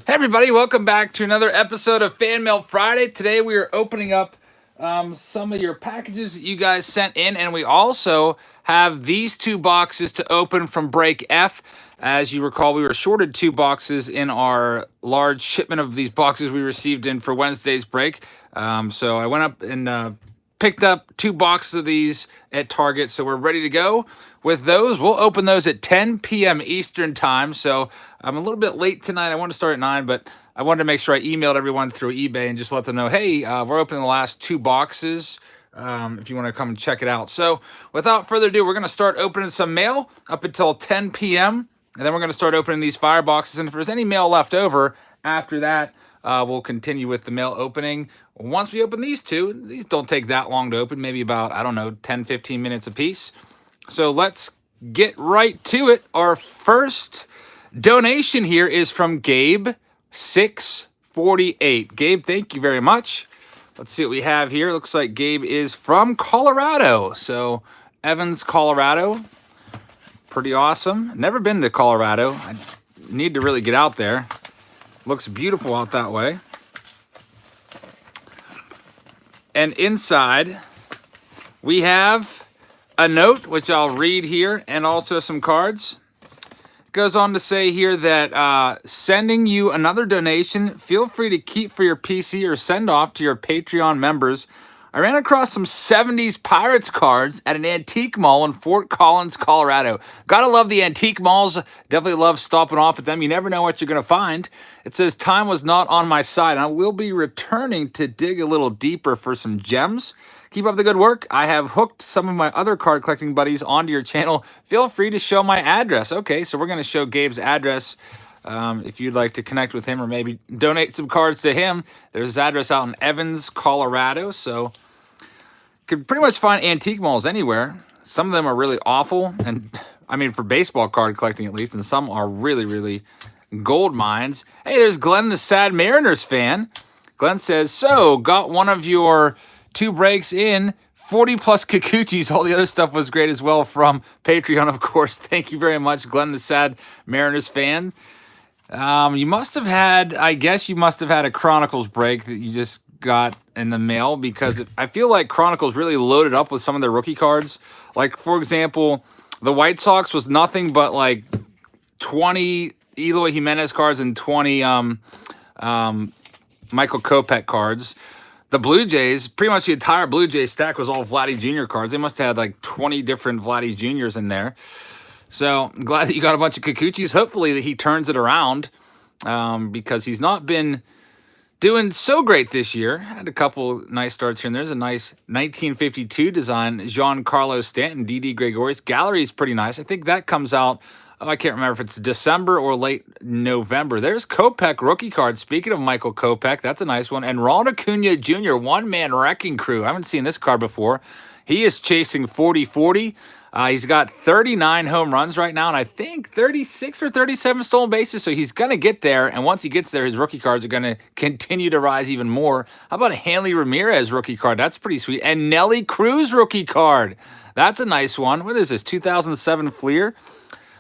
Hey everybody, welcome back to another episode of Fan Mail Friday. Today we are opening up some of your packages that you guys sent in, and we also have these two boxes to open from Break F. As you recall, we were shorted two boxes in our large shipment of these boxes we received in for Wednesday's break. So I went up and picked up two boxes of these at Target, so we're ready to go with those. We'll open those at 10 p.m. Eastern time, so I'm a little bit late tonight. I want to start at 9, but I wanted to make sure I emailed everyone through eBay and just let them know, hey, we're opening the last two boxes if you want to come and check it out. So without further ado, we're going to start opening some mail up until 10 p.m., and then we're going to start opening these fireboxes, and if there's any mail left over after that, we'll continue with the mail opening. Once we open these two, these don't take that long to open, maybe about, I don't know, 10, 15 minutes a piece. So let's get right to it. Our first donation here is from Gabe648. Gabe, thank you very much. Let's see what we have here. Looks like Gabe is from Colorado. So Evans, Colorado. Pretty awesome. Never been to Colorado. I need to really get out there. Looks beautiful out that way. And inside, we have a note, which I'll read here, and also some cards. It goes on to say here that sending you another donation, feel free to keep for your PC or send off to your Patreon members. I ran across some 70s Pirates cards at an antique mall in Fort Collins, Colorado. Gotta love the antique malls. Definitely love stopping off at them. You never know what you're gonna find. It says time was not on my side. I will be returning to dig a little deeper for some gems. Keep up the good work. I have hooked some of my other card collecting buddies onto your channel. Feel free to show my address. Okay, so we're gonna show Gabe's address. If you'd like to connect with him or maybe donate some cards to him, there's his address out in Evans, Colorado. So you can pretty much find antique malls anywhere. Some of them are really awful, and I mean for baseball card collecting at least, and some are really, really gold mines. Hey, there's Glenn, the Sad Mariners fan. Glenn says, so got one of your two breaks in. 40 plus Kikuchis. All the other stuff was great as well from Patreon, of course. Thank you very much, Glenn, the Sad Mariners fan. You must have had, I guess you must have had a Chronicles break that you just got in the mail, because I feel like Chronicles really loaded up with some of their rookie cards. Like, for example, the White Sox was nothing but like 20 Eloy Jimenez cards and 20 Michael Kopech cards. The Blue Jays, pretty much the entire Blue Jays stack was all Vladdy Jr. cards. They must have had like 20 different Vladdy Jr.'s in there. So I'm glad that you got a bunch of Kikuchis. Hopefully that he turns it around, because he's not been doing so great this year. Had a couple nice starts here, and there's a nice 1952 design, Giancarlo Stanton, Didi Gregorius. Gallery is pretty nice. I think that comes out, I can't remember if it's December or late November. There's Kopech rookie card. Speaking of Michael Kopech, that's a nice one. And Ron Acuna Jr., one-man wrecking crew. I haven't seen this card before. He is chasing 40-40. He's got 39 home runs right now, and I think 36 or 37 stolen bases, so he's going to get there, and once he gets there, his rookie cards are going to continue to rise even more. How about a Hanley Ramirez rookie card? That's pretty sweet. And Nelly Cruz rookie card. That's a nice one. What is this, 2007 Fleer?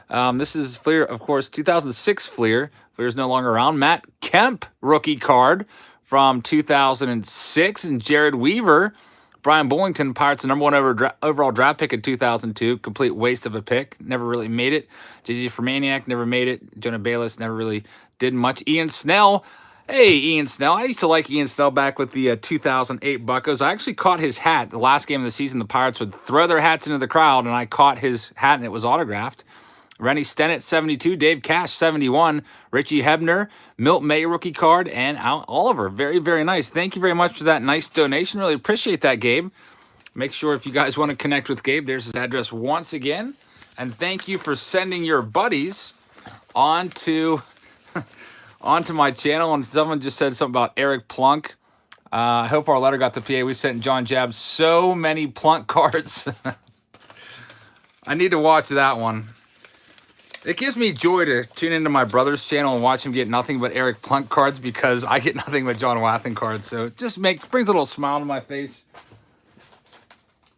This is Fleer, of course, 2006 Fleer. Fleer's no longer around. Matt Kemp rookie card from 2006, and Jared Weaver. Brian Bullington, Pirates, the number one overall draft pick in 2002. Complete waste of a pick. Never really made it. JJ Fermaniac never made it. Jonah Bayless never really did much. Ian Snell. Hey, Ian Snell. I used to like Ian Snell back with the 2008 Buccos. I actually caught his hat. The last game of the season, the Pirates would throw their hats into the crowd, and I caught his hat, and it was autographed. Rennie Stennett, 72. Dave Cash, 71. Richie Hebner, Milt May rookie card, and Al Oliver. Very, very nice. Thank you very much for that nice donation. Really appreciate that, Gabe. Make sure if you guys want to connect with Gabe, there's his address once again. And thank you for sending your buddies onto my channel. And someone just said something about Eric Plunk. I hope our letter got the PA. We sent John Jab so many Plunk cards. I need to watch that one. It gives me joy to tune into my brother's channel and watch him get nothing but Eric Plunk cards, because I get nothing but John Wathan cards. So it just brings a little smile to my face.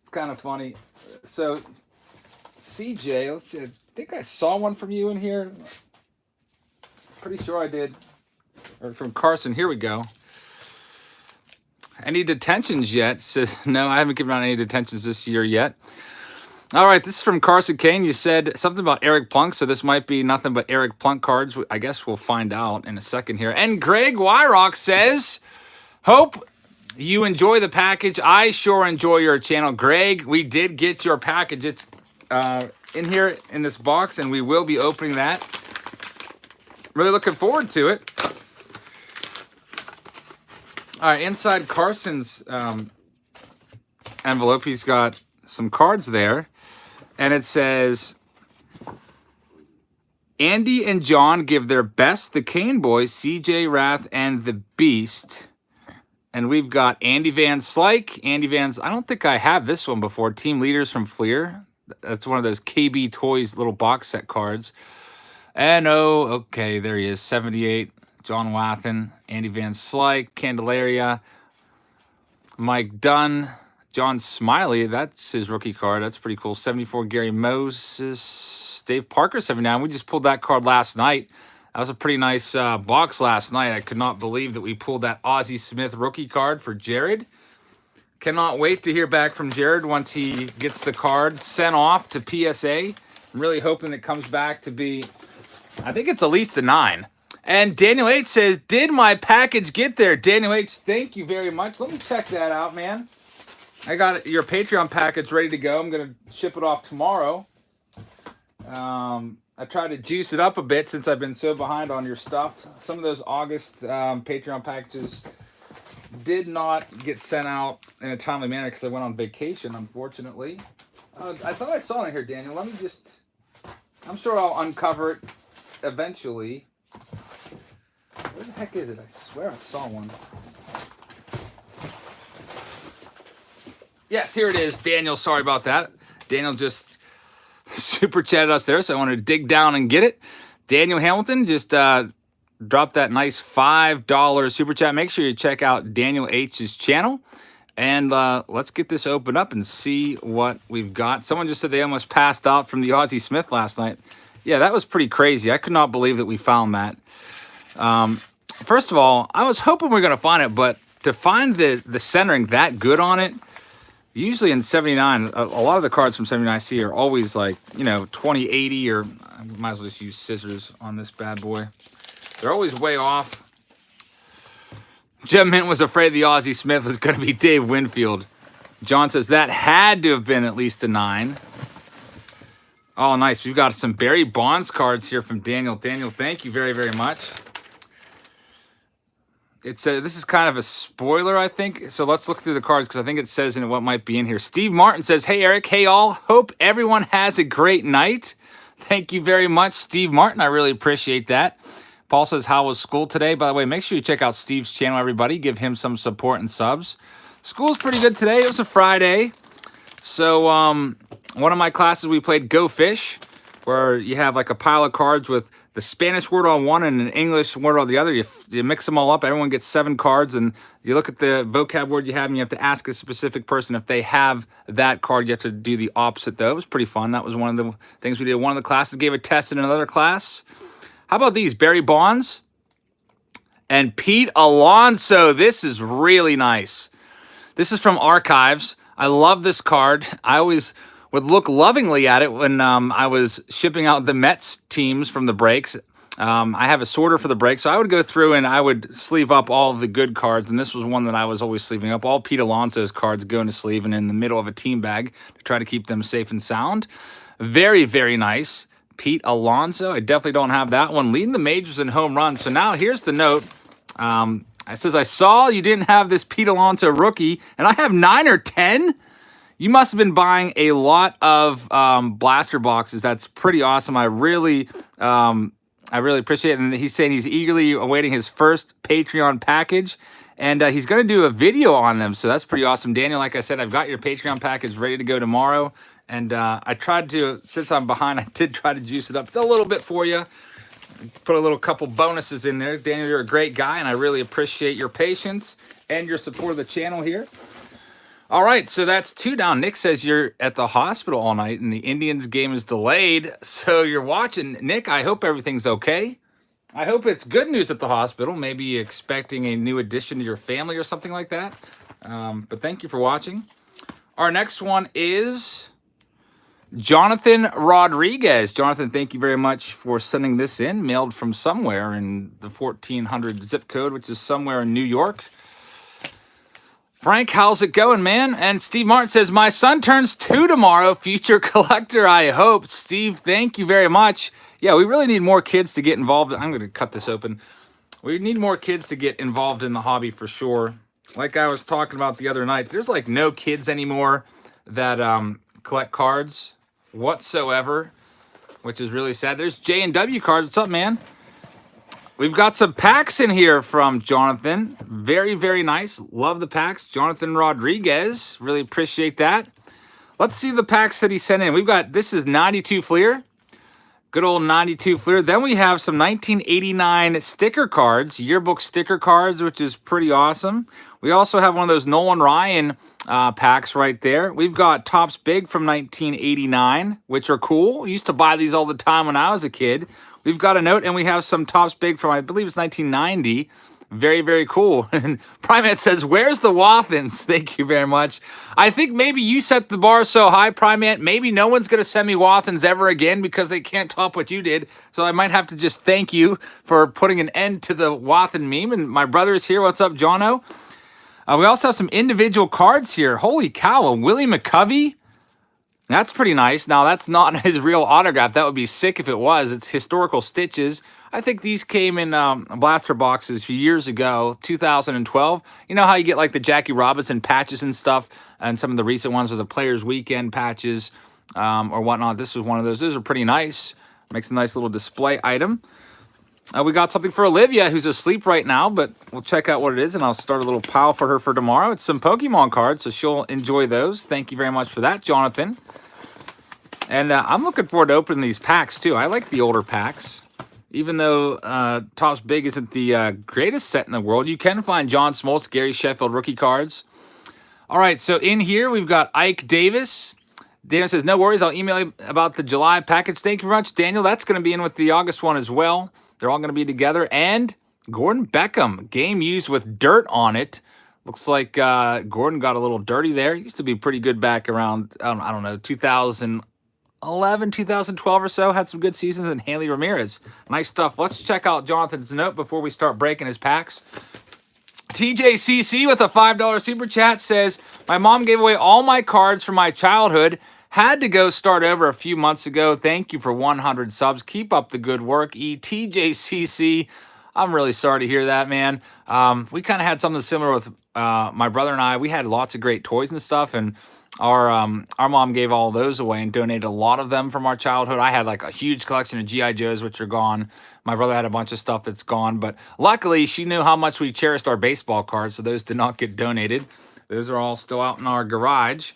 It's kind of funny. So CJ, let's see. I think I saw one from you in here. Pretty sure I did. or from Carson. Here we go. Any detentions yet? Says, no, I haven't given out any detentions this year yet. All right, this is from Carson Kane. You said something about Eric Plunk, so this might be nothing but Eric Plunk cards. I guess we'll find out in a second here. And Greg Wyrock says, hope you enjoy the package. I sure enjoy your channel. Greg, we did get your package. It's in here in this box, and we will be opening that. Really looking forward to it. All right, inside Carson's envelope, he's got some cards there. And it says, Andy and John give their best, the Kane boys, CJ Rath and the Beast. And we've got Andy Van Slyke. I don't think I have this one before. Team Leaders from Fleer. That's one of those KB Toys little box set cards. And okay, there he is, 78. John Wathen, Andy Van Slyke, Candelaria, Mike Dunn. John Smiley, that's his rookie card. That's pretty cool. 74, Gary Moses. Dave Parker, 79. We just pulled that card last night. That was a pretty nice box last night. I could not believe that we pulled that Ozzie Smith rookie card for Jared. Cannot wait to hear back from Jared once he gets the card sent off to PSA. I'm really hoping it comes back to be, I think it's at least a 9. And Daniel H says, did my package get there? Daniel H, thank you very much. Let me check that out, man. I got your Patreon package ready to go. I'm going to ship it off tomorrow. I tried to juice it up a bit since I've been so behind on your stuff. Some of those August Patreon packages did not get sent out in a timely manner because I went on vacation, unfortunately. I thought I saw it here, Daniel. Let me just... I'm sure I'll uncover it eventually. Where the heck is it? I swear I saw one. Yes, here it is. Daniel, sorry about that. Daniel just super chatted us there, so I wanted to dig down and get it. Daniel Hamilton just dropped that nice $5 super chat. Make sure you check out Daniel H's channel. And let's get this opened up and see what we've got. Someone just said they almost passed out from the Ozzie Smith last night. Yeah, that was pretty crazy. I could not believe that we found that. First of all, I was hoping we were going to find it, but to find the centering that good on it, usually in 79, a lot of the cards from 79 C are always like, 2080, or I might as well just use scissors on this bad boy. They're always way off. Jim Mint was afraid the Ozzie Smith was going to be Dave Winfield. John says that had to have been at least a 9. Oh, nice. We've got some Barry Bonds cards here from Daniel. Daniel, thank you very, very much. This is kind of a spoiler, I think. So let's look through the cards because I think it says in what might be in here. Steve Martin says, hey, Eric. Hey, all. Hope everyone has a great night. Thank you very much, Steve Martin. I really appreciate that. Paul says, how was school today? By the way, make sure you check out Steve's channel, everybody. Give him some support and subs. School's pretty good today. It was a Friday. So one of my classes, we played Go Fish, where you have like a pile of cards with the Spanish word on one and an English word on the other. You mix them all up. Everyone gets 7 cards, and you look at the vocab word you have, and you have to ask a specific person if they have that card. You have to do the opposite, though. It was pretty fun. That was one of the things we did. One of the classes gave a test in another class. How about these? Barry Bonds and Pete Alonso. This is really nice. This is from Archives. I love this card. I always would look lovingly at it when I was shipping out the Mets teams from the breaks. I have a sorter for the break, so I would go through and I would sleeve up all of the good cards, and this was one that I was always sleeving up. All Pete Alonso's cards go in a sleeve and in the middle of a team bag to try to keep them safe and sound. Very, very nice. Pete Alonso. I definitely don't have that one. Leading the majors in home runs. So now here's the note. It says, I saw you didn't have this Pete Alonso rookie, and I have 9 or 10. You must have been buying a lot of blaster boxes. That's pretty awesome. I really appreciate it. And he's saying he's eagerly awaiting his first Patreon package, and he's going to do a video on them. So that's pretty awesome. Daniel, like I said, I've got your Patreon package ready to go tomorrow. And I tried to, since I'm behind, I did try to juice it up just a little bit for you. Put a little couple bonuses in there. Daniel, you're a great guy, and I really appreciate your patience and your support of the channel here. All right, so that's 2 down. Nick says you're at the hospital all night, and the Indians game is delayed. So you're watching. Nick, I hope everything's okay. I hope it's good news at the hospital. Maybe expecting a new addition to your family or something like that. But thank you for watching. Our next one is Jonathan Rodriguez. Jonathan, thank you very much for sending this in. Mailed from somewhere in the 1400 zip code, which is somewhere in New York. Frank, how's it going, man? And Steve Martin says, my son turns 2 tomorrow. Future collector, I hope. Steve, thank you very much. Yeah, we really need more kids to get involved. I'm going to cut this open. We need more kids to get involved in the hobby for sure. Like I was talking about the other night, there's like no kids anymore that collect cards whatsoever, which is really sad. There's J&W cards. What's up, man? We've got some packs in here from Jonathan. Very, very nice. Love the packs. Jonathan Rodriguez. Really appreciate that. Let's see the packs that he sent in. We've got, this is 92 Fleer. Good old 92 Fleer. Then we have some 1989 sticker cards, yearbook sticker cards, which is pretty awesome. We also have one of those Nolan Ryan packs right there. We've got Topps Big from 1989, which are cool. I used to buy these all the time when I was a kid. We've got a note, and we have some Topps Big from, I believe it's 1990. Very, very cool. And Primate says, where's the Wathans? Thank you very much. I think maybe you set the bar so high, Primate, maybe no one's going to send me Wathans ever again because they can't top what you did. So I might have to just thank you for putting an end to the Wathan meme. And my brother is here. What's up, Jono? We also have some individual cards here. Holy cow, a Willie McCovey. That's pretty nice. Now, that's not his real autograph. That would be sick if it was. It's historical stitches. I think these came in blaster boxes a few years ago, 2012. You know how you get like the Jackie Robinson patches and stuff, and some of the recent ones are the Players Weekend patches or whatnot. This was one of those. Those are pretty nice. Makes a nice little display item. We got something for Olivia, who's asleep right now, but we'll check out what it is, and I'll start a little pile for her for tomorrow. It's some Pokemon cards, so she'll enjoy those. Thank you very much for that, Jonathan. And I'm looking forward to opening these packs, too. I like the older packs. Even though Topps Big isn't the greatest set in the world, you can find John Smoltz, Gary Sheffield rookie cards. All right, so in here, we've got Ike Davis. Daniel says, no worries, I'll email you about the July package. Thank you very much, Daniel. That's going to be in with the August one as well. They're all going to be together. And Gordon Beckham, game used with dirt on it. Looks like Gordon got a little dirty there. He used to be pretty good back around, I don't know, 2011, 2012 or so. Had some good seasons. And Haley Ramirez. Nice stuff. Let's check out Jonathan's note before we start breaking his packs. TJCC with a $5 super chat says, my mom gave away all my cards from my childhood. Had to go start over a few months ago. Thank you for 100 subs. Keep up the good work. TJCC. I'm really sorry to hear that, man. We kind of had something similar with my brother and I. We had lots of great toys and stuff, and our mom gave all those away and donated a lot of them from our childhood. I had like a huge collection of G.I. Joes, which are gone. My brother had a bunch of stuff that's gone, but luckily she knew how much we cherished our baseball cards, so those did not get donated. Those are all still out in our garage.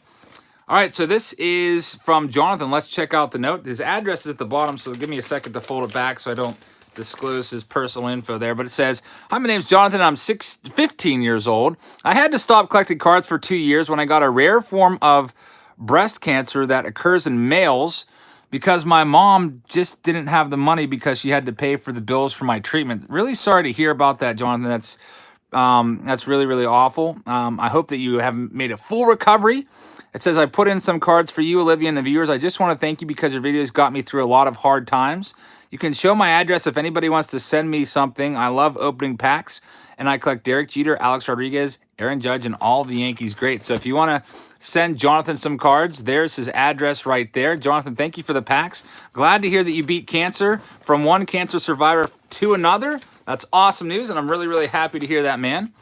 All right, so this is from Jonathan. Let's check out the note. His address is at the bottom, so give me a second to fold it back so I don't disclose his personal info there. But it says, hi, my name's Jonathan. I'm 15 years old. I had to stop collecting cards for 2 years when I got a rare form of breast cancer that occurs in males because my mom just didn't have the money because she had to pay for the bills for my treatment. Really sorry to hear about that, Jonathan. That's really, really awful. I hope that you have made a full recovery. It says, I put in some cards for you, Olivia, and the viewers. I just want to thank you because your videos got me through a lot of hard times. You can show my address if anybody wants to send me something. I love opening packs, and I collect Derek Jeter, Alex Rodriguez, Aaron Judge, and all the Yankees great. So if you want to send Jonathan some cards, there's his address right there. Jonathan, thank you for the packs. Glad to hear that you beat cancer from one cancer survivor to another. That's awesome news, and I'm really, really happy to hear that, man.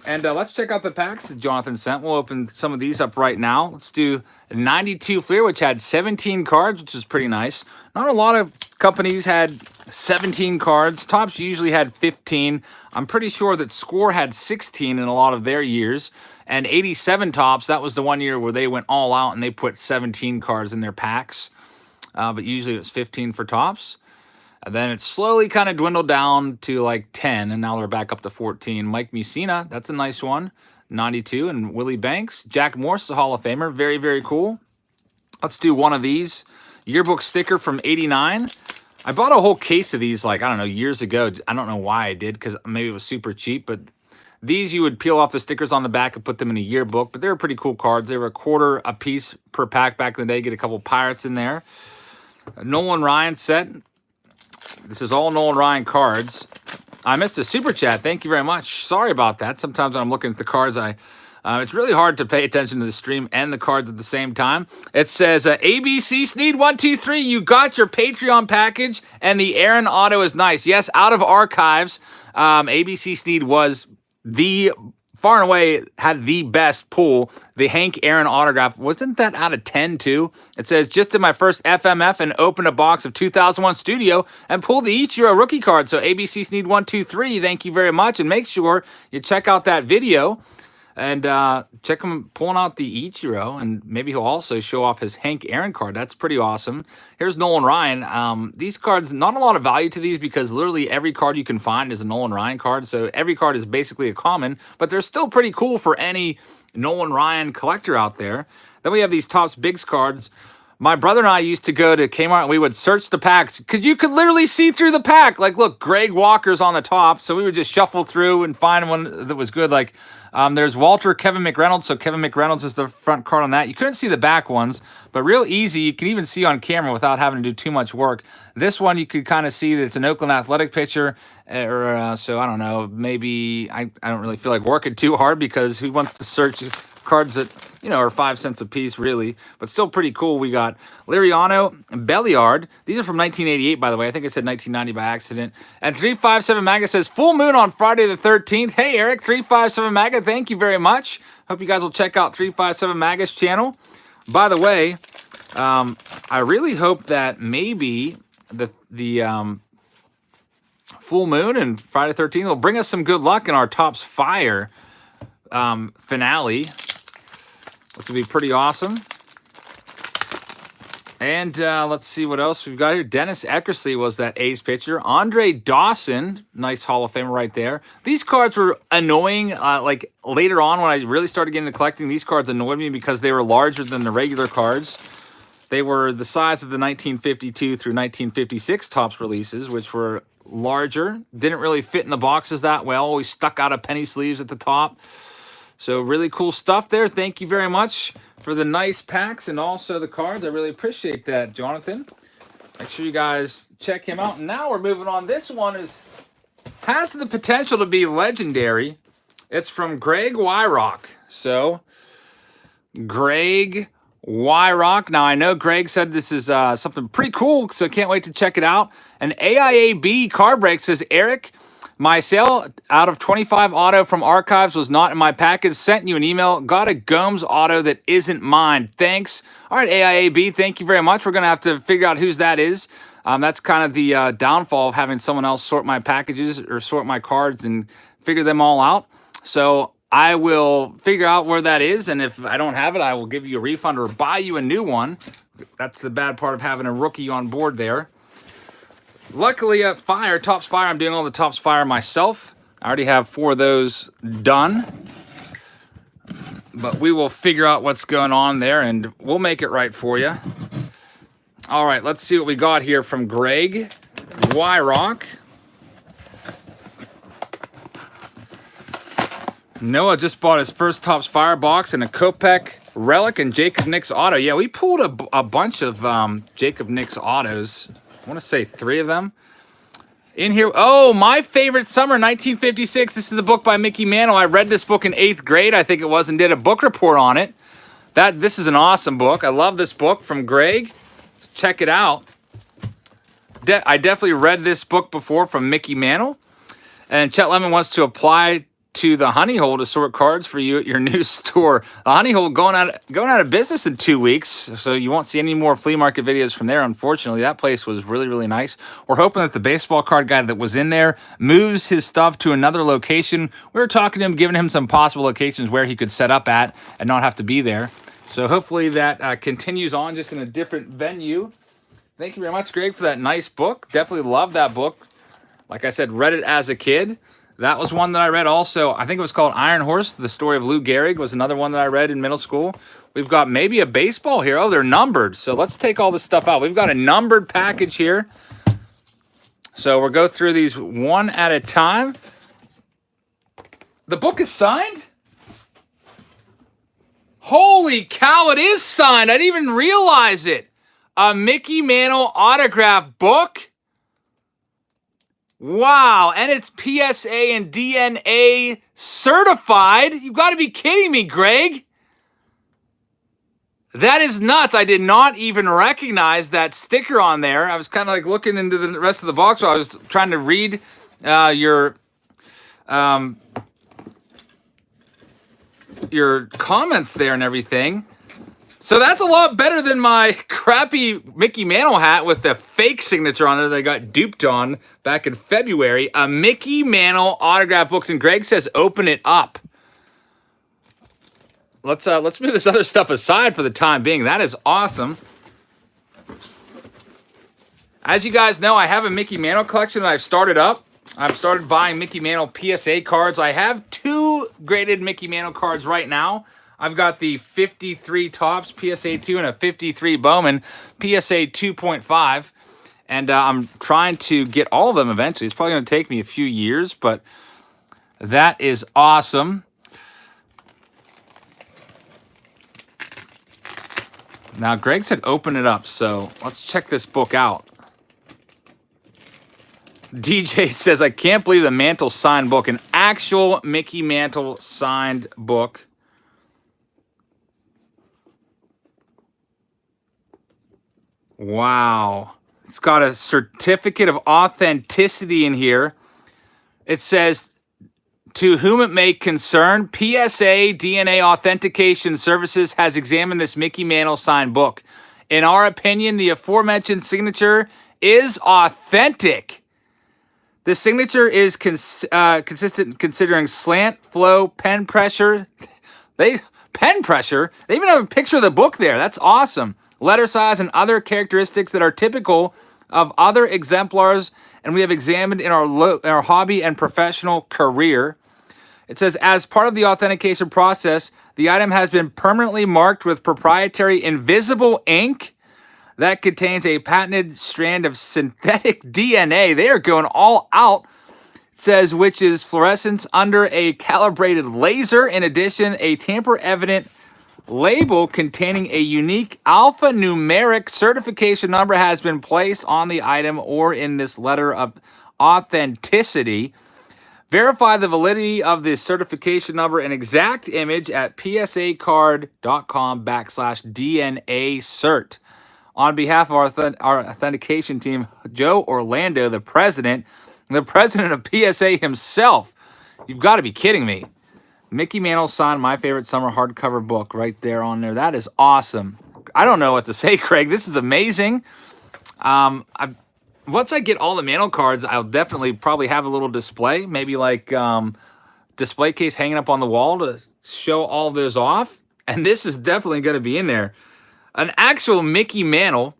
And let's check out the packs that Jonathan sent. We'll open some of these up right now. Let's do 92 Fleer, which had 17 cards, which is pretty nice. Not a lot of companies had 17 cards. Topps usually had 15. I'm pretty sure that Score had 16 in a lot of their years. And 87 Topps, that was the one year where they went all out and they put 17 cards in their packs. But usually it was 15 for Topps. And then it slowly kind of dwindled down to like 10, and now they're back up to 14. Mike Mussina, that's a nice one, 92. And Willie Banks. Jack Morse, a Hall of Famer. Very, very cool. Let's do one of these. Yearbook sticker from 89. I bought a whole case of these, like, I don't know, years ago. I don't know why I did, because maybe it was super cheap, but these you would peel off the stickers on the back and put them in a yearbook, but they were pretty cool cards. They were $1 a piece per pack back in the day. Get a couple Pirates in there. A Nolan Ryan set. This is all Nolan Ryan cards. I missed a super chat. Thank you very much. Sorry about that. Sometimes when I'm looking at the cards, it's really hard to pay attention to the stream and the cards at the same time. It says, ABC Sneed123, you got your Patreon package, and the Aaron auto is nice. Yes, out of archives, ABC Sneed was far and away had the best pull. The Hank Aaron autograph. Wasn't that out of 10 too? It says, just did my first FMF and opened a box of 2001 Studio and pulled the Ichiro rookie card. So ABC Sneed123, thank you very much. And make sure you check out that video and check him pulling out the Ichiro, and maybe he'll also show off his Hank Aaron card. That's pretty awesome. Here's Nolan Ryan. These cards, not a lot of value to these because literally every card you can find is a Nolan Ryan card. So every card is basically a common, but they're still pretty cool for any Nolan Ryan collector out there. Then we have these Topps Bigs cards. My brother and I used to go to Kmart and we would search the packs because you could literally see through the pack. Like, look, Greg Walker's on the top. So we would just shuffle through and find one that was good. Like, there's Walter Kevin McReynolds. So Kevin McReynolds is the front card on that. You couldn't see the back ones, but real easy. You can even see on camera without having to do too much work. This one, you could kind of see that it's an Oakland Athletic pitcher. So I don't know, maybe I don't really feel like working too hard because who wants to search cards that, are 5 cents a piece, really, but still pretty cool. We got Liriano and Belliard. These are from 1988, by the way. I think I said 1990 by accident. And 357 Maga says, full moon on Friday the 13th. Hey, Eric, 357 Maga, thank you very much. Hope you guys will check out 357 Maga's channel. By the way, I really hope that maybe the full moon and Friday the 13th will bring us some good luck in our Topps Fire finale, which would be pretty awesome. And let's see what else we've got here. Dennis Eckersley was that A's pitcher. Andre Dawson, nice Hall of Famer right there. These cards were annoying. Like later on when I really started getting into collecting, these cards annoyed me because they were larger than the regular cards. They were the size of the 1952 through 1956 Topps releases, which were larger. Didn't really fit in the boxes that well. Always stuck out of penny sleeves at the top. So really cool stuff there. Thank you very much for the nice packs and also the cards. I really appreciate that, Jonathan. Make sure you guys check him out. And now we're moving on. This one has the potential to be legendary. It's from Greg Wyrock. So, Greg Wyrock. Now, I know Greg said this is something pretty cool, so I can't wait to check it out. An AIAB card break says, Eric, my sale out of 25 auto from archives was not in my package. Sent you an email. Got a Gomes auto that isn't mine. Thanks. All right, AIAB, thank you very much. We're going to have to figure out whose that is. That's kind of the downfall of having someone else sort my packages or sort my cards and figure them all out. So I will figure out where that is, and if I don't have it, I will give you a refund or buy you a new one. That's the bad part of having a rookie on board there. Luckily at Topps Fire, I'm doing all the Topps Fire myself. I already have 4 of those done. But we will figure out what's going on there, and we'll make it right for you. All right, let's see what we got here from Greg Wyrock. Noah just bought his first Topps Fire box and a Kopech Relic and Jacob Nicks auto. Yeah, we pulled a bunch of Jacob Nicks autos. I want to say 3 of them. In here, oh, My Favorite Summer, 1956. This is a book by Mickey Mantle. I read this book in 8th grade, I think it was, and did a book report on it. This is an awesome book. I love this book from Greg. Let's check it out. I definitely read this book before from Mickey Mantle. And Chet Lemon wants to apply to the Honey Hole to sort cards for you at your new store. The Honey Hole going out of business in 2 weeks, so you won't see any more flea market videos from there, unfortunately. That place was really, really nice. We're hoping that the baseball card guy that was in there moves his stuff to another location. We were talking to him, giving him some possible locations where he could set up at and not have to be there. So hopefully that continues on just in a different venue. Thank you very much, Greg, for that nice book. Definitely love that book. Like I said, read it as a kid. That was one that I read also. I think it was called Iron Horse. The Story of Lou Gehrig was another one that I read in middle school. We've got maybe a baseball here. Oh, they're numbered. So let's take all this stuff out. We've got a numbered package here. So we'll go through these one at a time. The book is signed? Holy cow, it is signed. I didn't even realize it. A Mickey Mantle autograph book? Wow, and it's PSA and DNA certified. You've got to be kidding me, Greg. That is nuts. I did not even recognize that sticker on there. I was kind of like looking into the rest of the box while I was trying to read your comments there and everything. So that's a lot better than my crappy Mickey Mantle hat with the fake signature on there that I got duped on back in February. A Mickey Mantle autograph books, and Greg says open it up. Let's move this other stuff aside for the time being. That is awesome. As you guys know, I have a Mickey Mantle collection that I've started up. I've started buying Mickey Mantle PSA cards. I have 2 graded Mickey Mantle cards right now. I've got the 53 Topps PSA 2 and a 53 Bowman PSA 2.5. And I'm trying to get all of them eventually. It's probably going to take me a few years, but that is awesome. Now, Greg said open it up, so let's check this book out. DJ says, I can't believe the Mantle signed book. An actual Mickey Mantle signed book. Wow. It's got a certificate of authenticity in here. It says, to whom it may concern, PSA DNA Authentication Services has examined this Mickey Mantle signed book. In our opinion, the aforementioned signature is authentic. The signature is consistent considering slant, flow, pen pressure. Pen pressure? They even have a picture of the book there. That's awesome. Letter size and other characteristics that are typical of other exemplars and we have examined in our hobby and professional career. It says, as part of the authentication process, the item has been permanently marked with proprietary invisible ink that contains a patented strand of synthetic DNA. They are going all out. It says, which is fluorescence under a calibrated laser. In addition, a tamper-evident label containing a unique alphanumeric certification number has been placed on the item or in this letter of authenticity. Verify the validity of the certification number and exact image at psacard.com/DNA cert. On behalf of our authentication team, Joe Orlando, the president of PSA himself. You've got to be kidding me. Mickey Mantle signed my favorite summer hardcover book right there on there. That is awesome. I don't know what to say, Craig. This is amazing. Once I get all the Mantle cards, I'll definitely probably have a little display, maybe like display case hanging up on the wall to show all of those off. And this is definitely going to be in there. An actual Mickey Mantle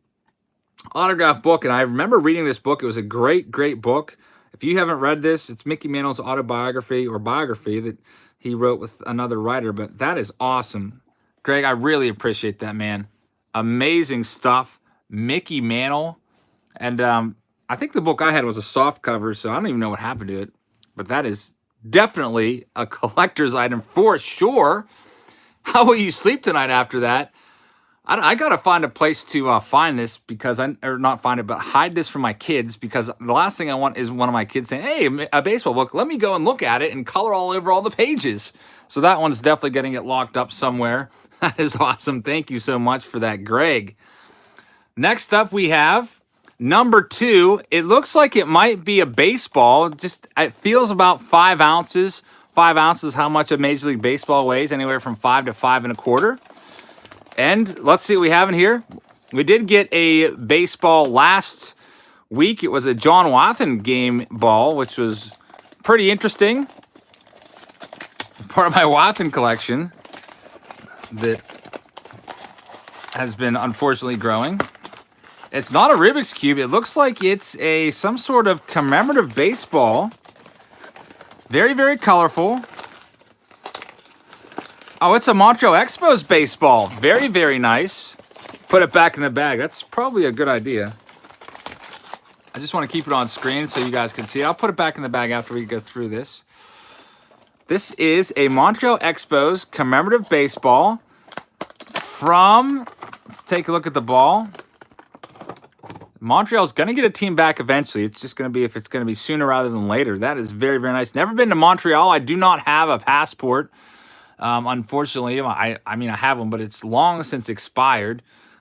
autograph book, and I remember reading this book. It was a great, great book. If you haven't read this, it's Mickey Mantle's autobiography or biography that he wrote with another writer, but that is awesome. Greg, I really appreciate that, man. Amazing stuff. Mickey Mantle. And I think the book I had was a soft cover, so I don't even know what happened to it. But that is definitely a collector's item for sure. How will you sleep tonight after that? I got to find a place to find this because or not find it, but hide this from my kids because the last thing I want is one of my kids saying, hey, a baseball book, let me go and look at it and color all over all the pages. So that one's definitely going to get locked up somewhere. That is awesome. Thank you so much for that, Greg. Next up, we have number 2. It looks like it might be a baseball. It feels about 5 ounces. 5 ounces, how much a Major League Baseball weighs, anywhere from 5 to 5 1/4. And let's see what we have in here. We did get a baseball last week. It was a John Wathan game ball, which was pretty interesting. Part of my Wathan collection that has been unfortunately growing. It's not a Rubik's Cube. It looks like it's some sort of commemorative baseball. Very, very colorful. Oh, it's a Montreal Expos baseball. Very, very nice. Put it back in the bag. That's probably a good idea. I just want to keep it on screen so you guys can see it. I'll put it back in the bag after we go through this. This is a Montreal Expos commemorative baseball from, let's take a look at the ball. Montreal's going to get a team back eventually. It's just going to be if it's going to be sooner rather than later. That is very, very nice. Never been to Montreal. I do not have a passport. Unfortunately, I mean, I have one, but it's long since expired.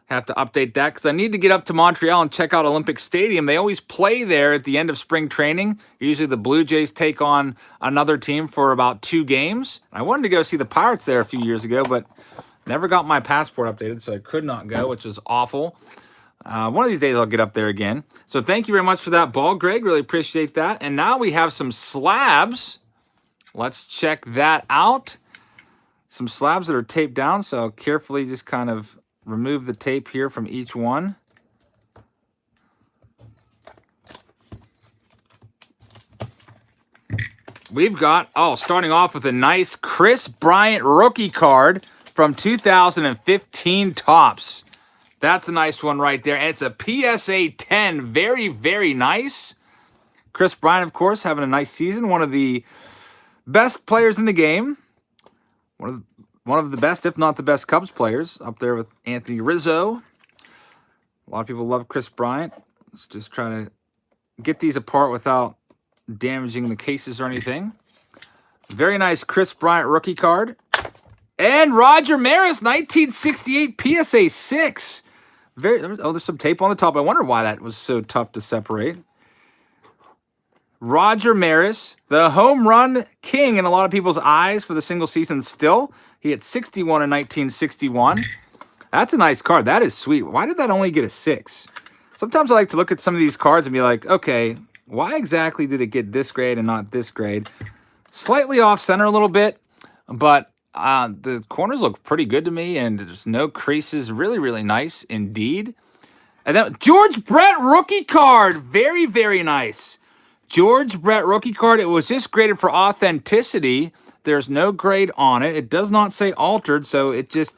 Have to update that because I need to get up to Montreal and check out Olympic Stadium. They always play there at the end of spring training. Usually the Blue Jays take on another team for about 2 games. I wanted to go see the Pirates there a few years ago, but never got my passport updated, so I could not go, which was awful. One of these days I'll get up there again. So thank you very much for that ball, Greg. Really appreciate that. And now we have some slabs. Let's check that out. Some slabs that are taped down, so carefully just kind of remove the tape here from each one. We've got, starting off with a nice Kris Bryant rookie card from 2015 Topps. That's a nice one right there. And it's a PSA 10. Very, very nice. Kris Bryant, of course, having a nice season. One of the best players in the game. One of the best, if not the best, Cubs players, up there with Anthony Rizzo. A lot of people love Kris Bryant. Let's just try to get these apart without damaging the cases or anything. Very nice Kris Bryant rookie card. And Roger Maris, 1968 PSA 6. There's some tape on the top. I wonder why that was so tough to separate. Roger Maris, the home run king in a lot of people's eyes for the single season still. He hit 61 in 1961. That's a nice card. That is sweet. Why did that only get a 6? Sometimes I like to look at some of these cards and be like, okay, why exactly did it get this grade and not this grade? Slightly off center a little bit, but the corners look pretty good to me, and there's no creases. Really, really nice indeed. And then George Brett rookie card. Very, very nice. George Brett rookie card. It was just graded for authenticity. There's no grade on it. It does not say altered, so it just,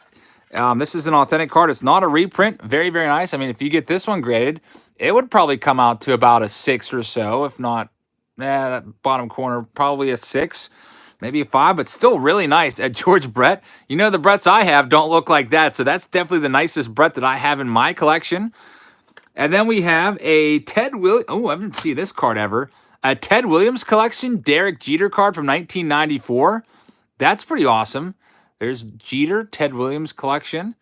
this is an authentic card. It's not a reprint. Very, very nice. I mean, if you get this one graded, it would probably come out to about a 6 or so, if not, that bottom corner, probably a 6, maybe a 5, but still really nice at George Brett. You know, the Bretts I have don't look like that, so that's definitely the nicest Brett that I have in my collection. And then we have a Ted Williams. Oh, I haven't seen this card ever. A Ted Williams collection, Derek Jeter card from 1994. That's pretty awesome. There's Jeter, Ted Williams collection,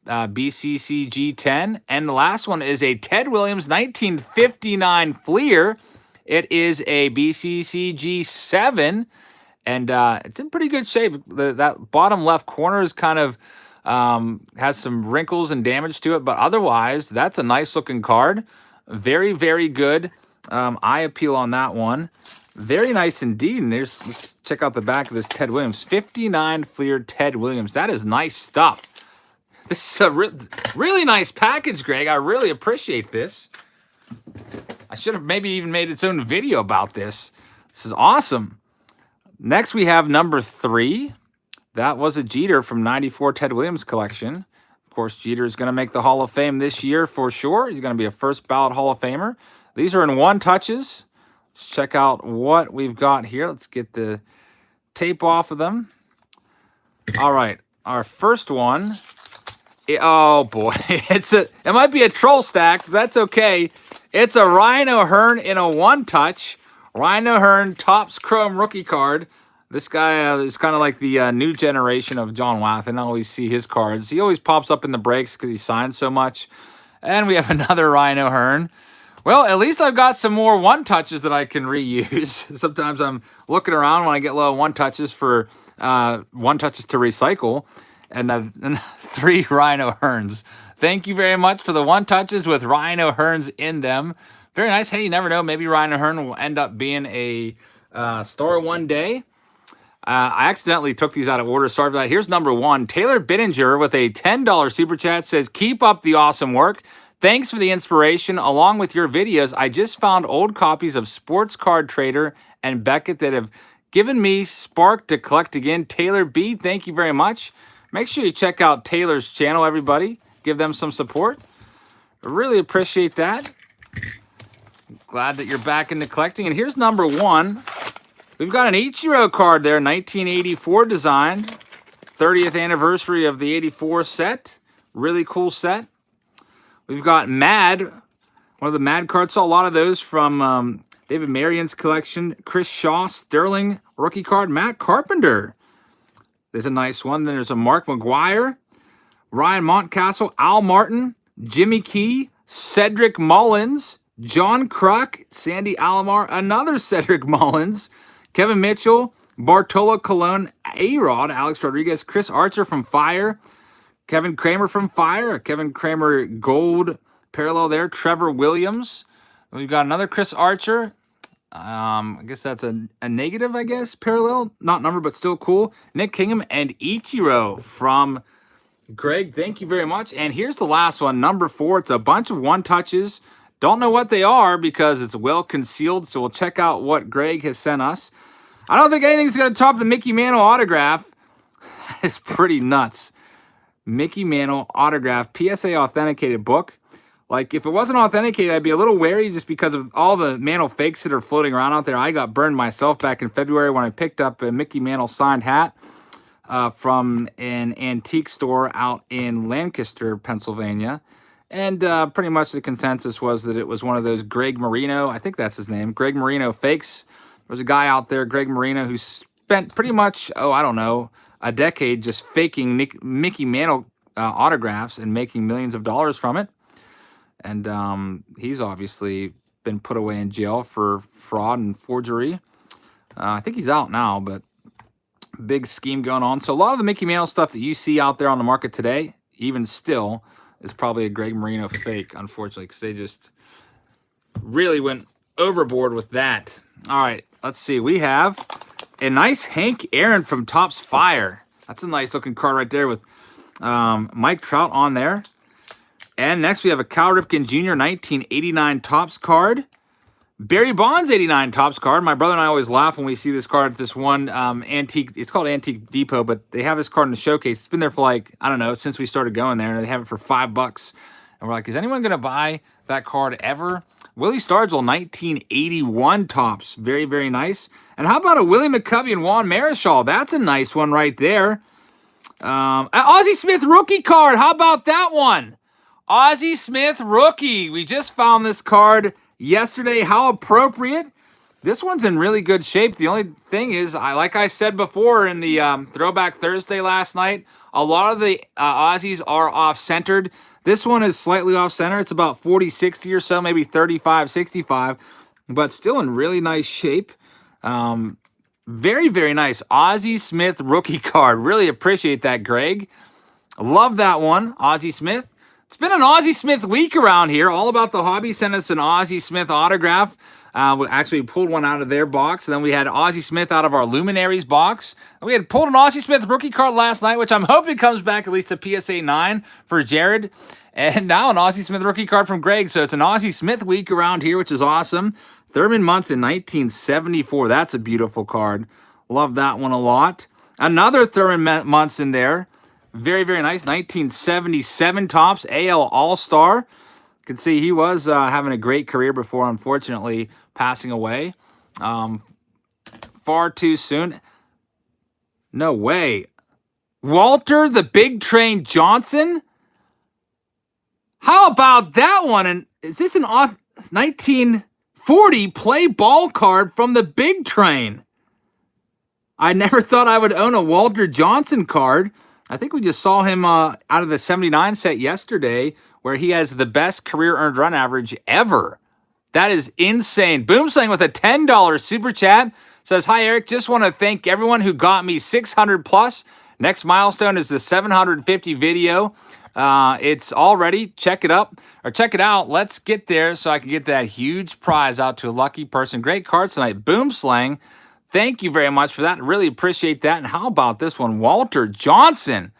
BCCG 10. And the last one is a Ted Williams 1959 Fleer. It is a BCCG 7. And it's in pretty good shape. That bottom left corner is kind of has some wrinkles and damage to it, but otherwise, that's a nice looking card. Very, very good eye appeal on that one. Very nice indeed. And let's check out the back of this Ted Williams. 59 Fleer Ted Williams. That is nice stuff. This is a really nice package, Greg. I really appreciate this. I should have maybe even made its own video about this. This is awesome. Next, we have number 3. That was a Jeter from 94 Ted Williams collection. Of course, Jeter is going to make the Hall of Fame this year for sure. He's going to be a first ballot Hall of Famer. These are in 1 touches. Let's check out what we've got here. Let's get the tape off of them. All right, our first one. Oh boy, it might be a troll stack, but that's okay. It's a Ryan O'Hearn in a 1 touch. Ryan O'Hearn Topps Chrome rookie card. This guy is kind of like the new generation of John Wathan. I always see his cards. He always pops up in the breaks because he signs so much. And we have another Ryan O'Hearn. Well, at least I've got some more 1 touches that I can reuse. Sometimes I'm looking around when I get low 1 touches for 1 touches to recycle. And 3 Ryan O'Hearns. Thank you very much for the 1 touches with Ryan O'Hearns in them. Very nice. Hey, you never know. Maybe Ryan O'Hearn will end up being a star one day. I accidentally took these out of order. Sorry for that. Here's number 1. Taylor Bittinger with a $10 super chat says, keep up the awesome work. Thanks for the inspiration. Along with your videos, I just found old copies of Sports Card Trader and Beckett that have given me spark to collect again. Taylor B, thank you very much. Make sure you check out Taylor's channel, everybody. Give them some support. I really appreciate that. Glad that you're back into collecting. And here's number 1. We've got an Ichiro card there, 1984 designed. 30th anniversary of the 84 set. Really cool set. We've got Mad, one of the Mad cards. Saw a lot of those from David Marion's collection. Chris Shaw, Sterling rookie card. Matt Carpenter. There's a nice one. Then there's a Mark McGuire, Ryan Montcastle, Al Martin, Jimmy Key, Cedric Mullins, John Kruk, Sandy Alomar, another Cedric Mullins, Kevin Mitchell, Bartolo Colon, A-Rod, Alex Rodriguez, Chris Archer from Fire, Kevin Kramer from Fire, Kevin Kramer gold parallel there, Trevor Williams. We've got another Chris Archer. I guess that's a negative, I guess, parallel. Not number, but still cool. Nick Kingham and Ichiro from Greg. Thank you very much. And here's the last one, number 4. It's a bunch of one-touches. Don't know what they are because it's well concealed, so we'll check out what Greg has sent us. I don't think anything's going to top the Mickey Mantle autograph. That is pretty nuts. Mickey Mantle autograph, PSA Authenticated book. Like, if it wasn't authenticated, I'd be a little wary just because of all the Mantle fakes that are floating around out there. I got burned myself back in February when I picked up a Mickey Mantle signed hat from an antique store out in Lancaster, Pennsylvania. And pretty much the consensus was that it was one of those Greg Marino, I think that's his name, Greg Marino fakes. There's a guy out there, Greg Marino, who spent pretty much, I don't know, a decade just faking Mickey Mantle autographs and making millions of dollars from it. And he's obviously been put away in jail for fraud and forgery. I think he's out now, but big scheme going on. So a lot of the Mickey Mantle stuff that you see out there on the market today, even still, is probably a Greg Marino fake, unfortunately, because they just really went overboard with that. All right, let's see. We have a nice Hank Aaron from Topps Fire. That's a nice looking card right there with Mike Trout on there. And next we have a Cal Ripken Jr. 1989 Topps card. Barry Bonds 89 Topps card. My brother and I always laugh when we see this card at this one antique. It's called Antique Depot, but they have this card in the showcase. It's been there for like, I don't know, since we started going there. And they have it for $5. And we're like, is anyone going to buy that card ever? Willie Stargell 1981 Topps. Very, very nice. And how about a Willie McCovey and Juan Marichal? That's a nice one right there. Ozzie Smith rookie card. How about that one? Ozzie Smith rookie. We just found this card yesterday. How appropriate. This one's in really good shape. The only thing is, like I said before in the Throwback Thursday last night, a lot of the Aussies are off-centered. This one is slightly off-center. It's about 40-60 or so, maybe 35-65, but still in really nice shape. Very, very nice. Ozzie Smith rookie card. Really appreciate that, Greg. Love that one, Ozzie Smith. It's been an Ozzie Smith week around here. All About the Hobby sent us an Ozzie Smith autograph. We actually pulled one out of their box. And then we had Ozzie Smith out of our Luminaries box. And we had pulled an Ozzie Smith rookie card last night, which I'm hoping comes back at least to PSA 9 for Jared. And now an Ozzie Smith rookie card from Greg. So it's an Ozzie Smith week around here, which is awesome. Thurman Munson 1974. That's a beautiful card. Love that one a lot. Another Thurman Munson there. Very, very nice. 1977 Topps AL All-Star. You can see he was having a great career before, unfortunately, passing away far too soon. No way. Walter the Big Train Johnson? How about that one? And is this an 1940 play ball card from the Big Train? I never thought I would own a Walter Johnson card. I think we just saw him out of the 79 set yesterday, where he has the best career earned run average ever. That is insane. Boomslang with a $10 super chat says, "Hi, Eric. Just want to thank everyone who got me 600 plus. Next milestone is the 750 video. It's all ready. Check it up or check it out. Let's get there so I can get that huge prize out to a lucky person. Great cards tonight. Boomslang. Thank you very much for that. Really appreciate that. And how about this one? Walter Johnson.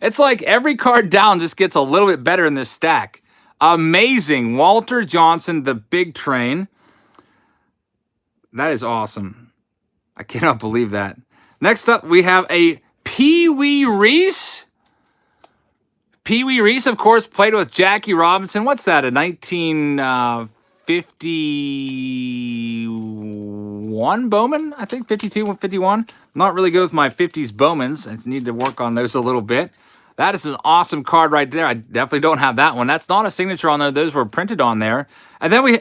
It's like every card down just gets a little bit better in this stack. Amazing. Walter Johnson, the Big Train. That is awesome. I cannot believe that. Next up, we have a Wee Reese. Wee Reese, of course, played with Jackie Robinson. What's that, a 1950 51 Bowman, I think 52, 51. Not really good with my 50s Bowmans. I need to work on those a little bit. That is an awesome card right there. I definitely don't have that one. That's not a signature on there. Those were printed on there. And then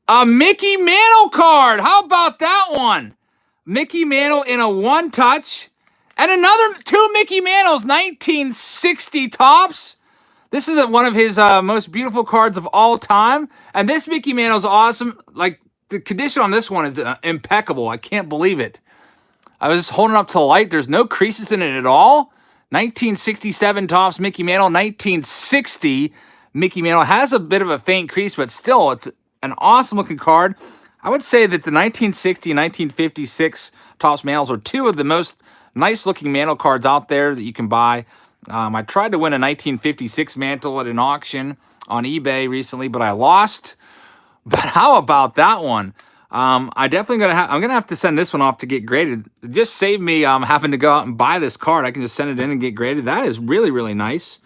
a Mickey Mantle card. How about that one? Mickey Mantle in a one-touch. And another 2 Mickey Mantles, 1960 tops. This is one of his most beautiful cards of all time. And this Mickey Mantle is awesome. Like, the condition on this one is impeccable. I can't believe it. I was just holding it up to the light. There's no creases in it at all. 1967 tops Mickey Mantle. 1960 Mickey Mantle has a bit of a faint crease, but still, it's an awesome looking card. I would say that the 1960 and 1956 tops Mantles are two of the most nice looking Mantle cards out there that you can buy. I tried to win a 1956 Mantle at an auction on eBay recently, but I lost. But how about that one? I'm gonna have to send this one off to get graded. Just save me having to go out and buy this card. I can just send it in and get graded. That is really, really nice.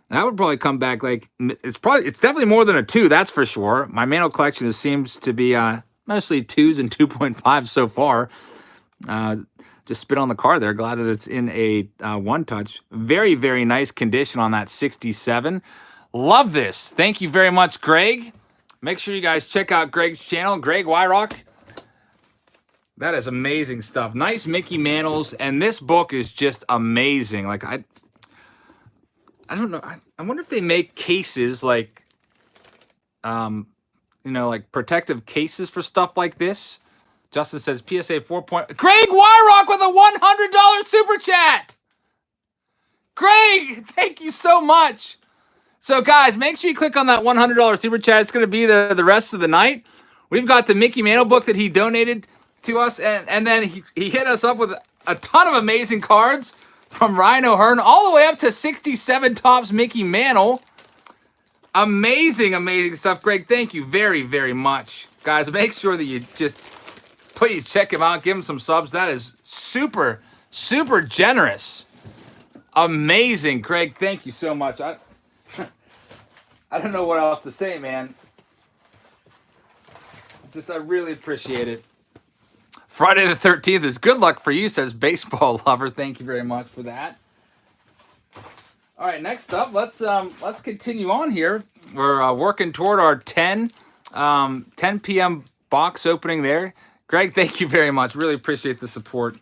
That would probably come back like it's definitely more than a 2, that's for sure. My Mantle collection seems to be mostly 2s and 2.5 so far. Just spit on the card there. Glad that it's in a one touch. Very, very nice condition on that 67. Love this. Thank you very much, Greg. Make sure you guys check out Greg's channel, Greg Wyrock. That is amazing stuff. Nice Mickey Mantles, and this book is just amazing. Like I don't know. I wonder if they make cases like, like protective cases for stuff like this. Justin says PSA 4. Greg Wyrock with a $100 super chat. Greg, thank you so much. So, guys, make sure you click on that $100 super chat. It's going to be there the rest of the night. We've got the Mickey Mantle book that he donated to us, and then he hit us up with a ton of amazing cards from Ryan O'Hearn all the way up to 67 tops Mickey Mantle. Amazing, amazing stuff. Greg, thank you very, very much. Guys, make sure that you just please check him out. Give him some subs. That is super, super generous. Amazing, Greg. Thank you so much. I don't know what else to say, man. I really appreciate it. Friday the 13th is good luck for you, says Baseball Lover. Thank you very much for that. All right, next up, let's continue on here. We're working toward our 10 p.m. box opening there. Greg, thank you very much. Really appreciate the support.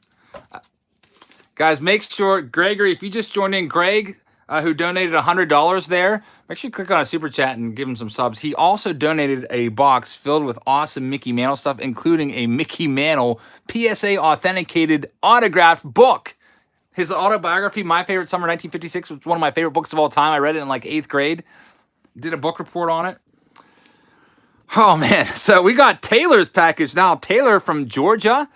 Guys, make sure, Gregory, if you just joined in, Greg, who donated $100 there, make sure you click on a super chat and give him some subs. He also donated a box filled with awesome Mickey Mantle stuff, including a Mickey Mantle PSA Authenticated autographed book. His autobiography, My Favorite Summer 1956, was one of my favorite books of all time. I read it in like 8th grade. Did a book report on it. Oh, man. So we got Taylor's package now. Taylor from Georgia.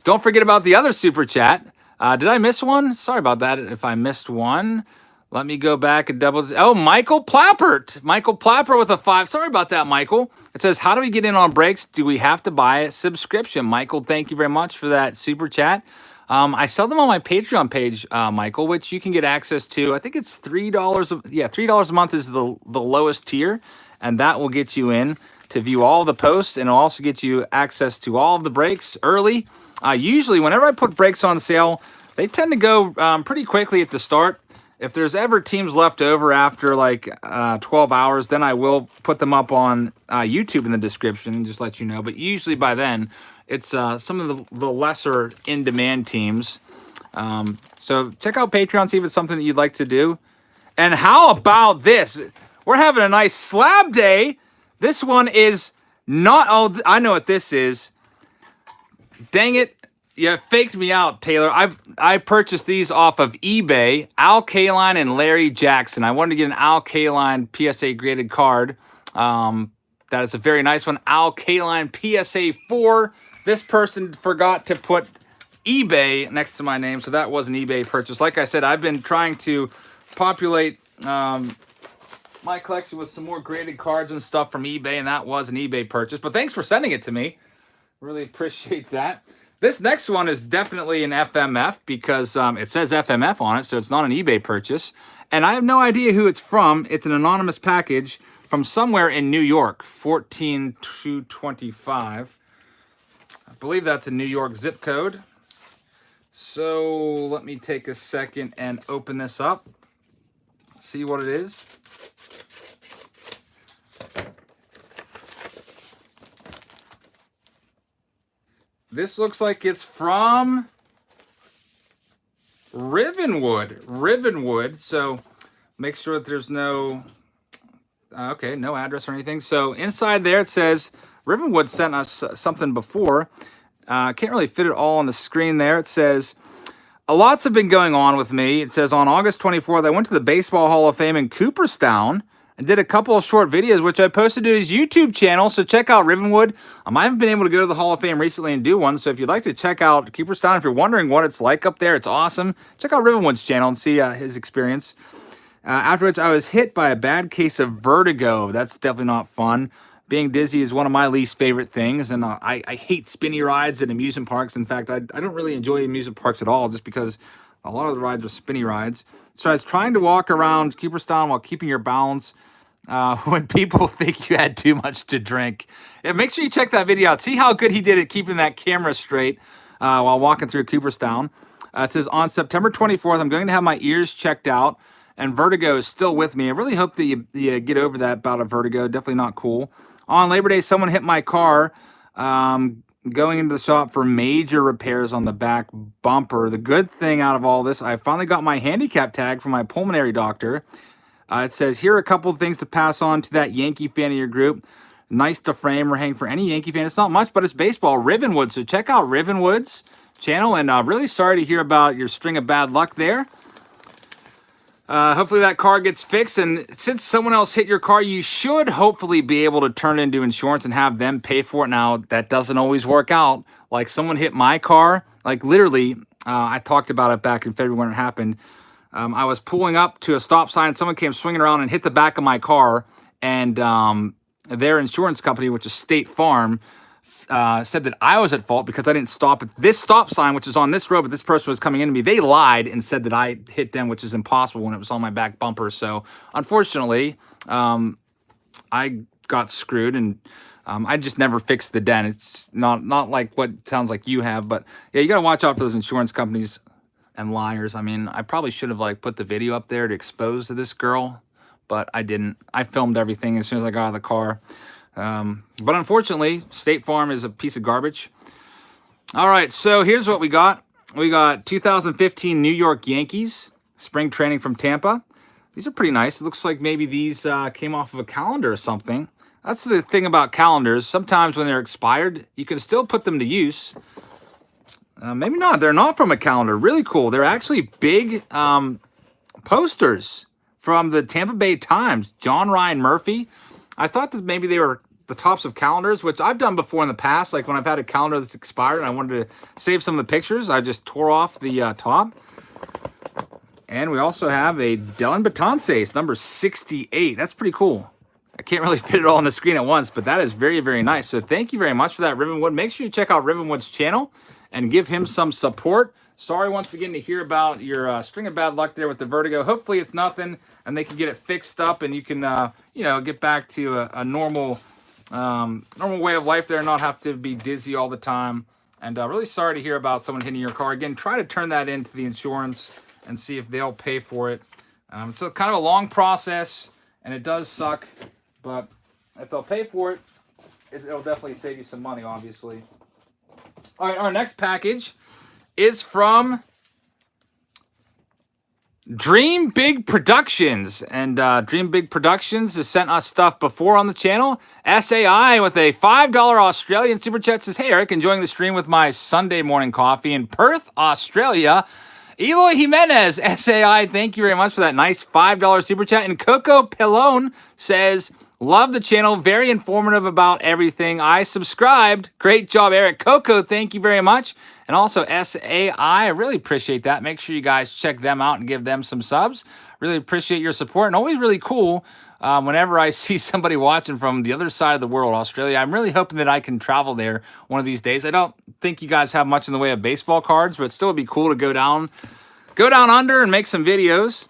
Don't forget about the other super chat. Did I miss one? Sorry about that if I missed one. Let me go back and double. Oh, Michael Plappert. Michael Plappert with a 5. Sorry about that, Michael. It says, how do we get in on breaks? Do we have to buy a subscription? Michael, thank you very much for that super chat. I sell them on my Patreon page, Michael, which you can get access to. I think it's $3. $3 a month is the lowest tier, and that will get you in to view all the posts, and it'll also get you access to all of the breaks early. Usually, whenever I put breaks on sale, they tend to go pretty quickly at the start. If there's ever teams left over after like 12 hours, then I will put them up on YouTube in the description and just let you know. But usually by then, it's some of the lesser in-demand teams. So check out Patreon, see if it's something that you'd like to do. And how about this? We're having a nice slab day. This one is not, oh, I know what this is. Dang it. You faked me out, Taylor. I purchased these off of eBay. Al Kaline and Larry Jackson. I wanted to get an Al Kaline PSA graded card. That is a very nice one. Al Kaline PSA 4. This person forgot to put eBay next to my name, so that was an eBay purchase. Like I said, I've been trying to populate my collection with some more graded cards and stuff from eBay, and that was an eBay purchase. But thanks for sending it to me. Really appreciate that. This next one is definitely an FMF because it says FMF on it, so it's not an eBay purchase. And I have no idea who it's from. It's an anonymous package from somewhere in New York, 14225. I believe that's a New York zip code. So let me take a second and open this up, see what it is. This looks like it's from Rivenwood. So make sure that there's no, okay, no address or anything. So inside there it says, Rivenwood sent us something before. Can't really fit it all on the screen there. It says, lots have been going on with me. It says on August 24th, I went to the Baseball Hall of Fame in Cooperstown and did a couple of short videos, which I posted to his YouTube channel. So check out Rivenwood. I haven't been able to go to the Hall of Fame recently and do one. So if you'd like to check out Cooperstown, if you're wondering what it's like up there, it's awesome. Check out Rivenwood's channel and see his experience. Afterwards, I was hit by a bad case of vertigo. That's definitely not fun. Being dizzy is one of my least favorite things, and I hate spinny rides at amusement parks. In fact, I don't really enjoy amusement parks at all, just because a lot of the rides are spinny rides. So I was trying to walk around Cooperstown while keeping your balance when people think you had too much to drink. Yeah, make sure you check that video out. See how good he did at keeping that camera straight while walking through Cooperstown. It says, on September 24th, I'm going to have my ears checked out, and vertigo is still with me. I really hope that you get over that bout of vertigo. Definitely not cool. On Labor Day, someone hit my car going into the shop for major repairs on the back bumper. The good thing out of all this, I finally got my handicap tag from my pulmonary doctor. It says, here are a couple of things to pass on to that Yankee fan of your group. Nice to frame or hang for any Yankee fan. It's not much, but it's baseball. Rivenwood. So check out Rivenwood's channel. And really sorry to hear about your string of bad luck there. Hopefully that car gets fixed, and since someone else hit your car, you should hopefully be able to turn it into insurance and have them pay for it. Now, that doesn't always work out. Like, someone hit my car, like literally, I talked about it back in February when it happened. I was pulling up to a stop sign, and someone came swinging around and hit the back of my car, and their insurance company, which is State Farm, said that I was at fault because I didn't stop at this stop sign, which is on this road, but this person was coming into me. They lied and said that I hit them, which is impossible when it was on my back bumper. So unfortunately, I got screwed, and I just never fixed the dent. It's not like what sounds like you have, but yeah, you got to watch out for those insurance companies and liars. I mean, I probably should have put the video up there to expose to this girl, but I didn't. I filmed everything as soon as I got out of the car. But unfortunately, State Farm is a piece of garbage. All right, so here's what we got. We got 2015 New York Yankees, spring training from Tampa. These are pretty nice. It looks like maybe these came off of a calendar or something. That's the thing about calendars. Sometimes when they're expired, you can still put them to use. Maybe not. They're not from a calendar. Really cool. They're actually big posters from the Tampa Bay Times. John Ryan Murphy. I thought that maybe they were the tops of calendars, which I've done before in the past. Like when I've had a calendar that's expired and I wanted to save some of the pictures, I just tore off the top. And we also have a Dellin Betances, number 68. That's pretty cool. I can't really fit it all on the screen at once, but that is very, very nice. So thank you very much for that, Rivenwood. Make sure you check out Rivenwood's channel and give him some support. Sorry once again to hear about your string of bad luck there with the vertigo. Hopefully it's nothing, and they can get it fixed up, and you can, get back to a normal way of life there, and not have to be dizzy all the time. And really sorry to hear about someone hitting your car. Again, try to turn that into the insurance and see if they'll pay for it. So kind of a long process, and it does suck, but if they'll pay for it, it'll definitely save you some money, obviously. All right, our next package is from Dream Big Productions. And Dream Big Productions has sent us stuff before on the channel. SAI with a $5 Australian super chat says, hey, Eric, enjoying the stream with my Sunday morning coffee in Perth, Australia. Eloy Jimenez, SAI, thank you very much for that nice $5 super chat. And Coco Pelone says, love the channel, very informative about everything. I subscribed. Great job, Eric. Coco, thank you very much. And also SAI, I really appreciate that. Make sure you guys check them out and give them some subs. Really appreciate your support. And always really cool whenever I see somebody watching from the other side of the world, Australia. I'm really hoping that I can travel there one of these days. I don't think you guys have much in the way of baseball cards, but still would be cool to go down under and make some videos.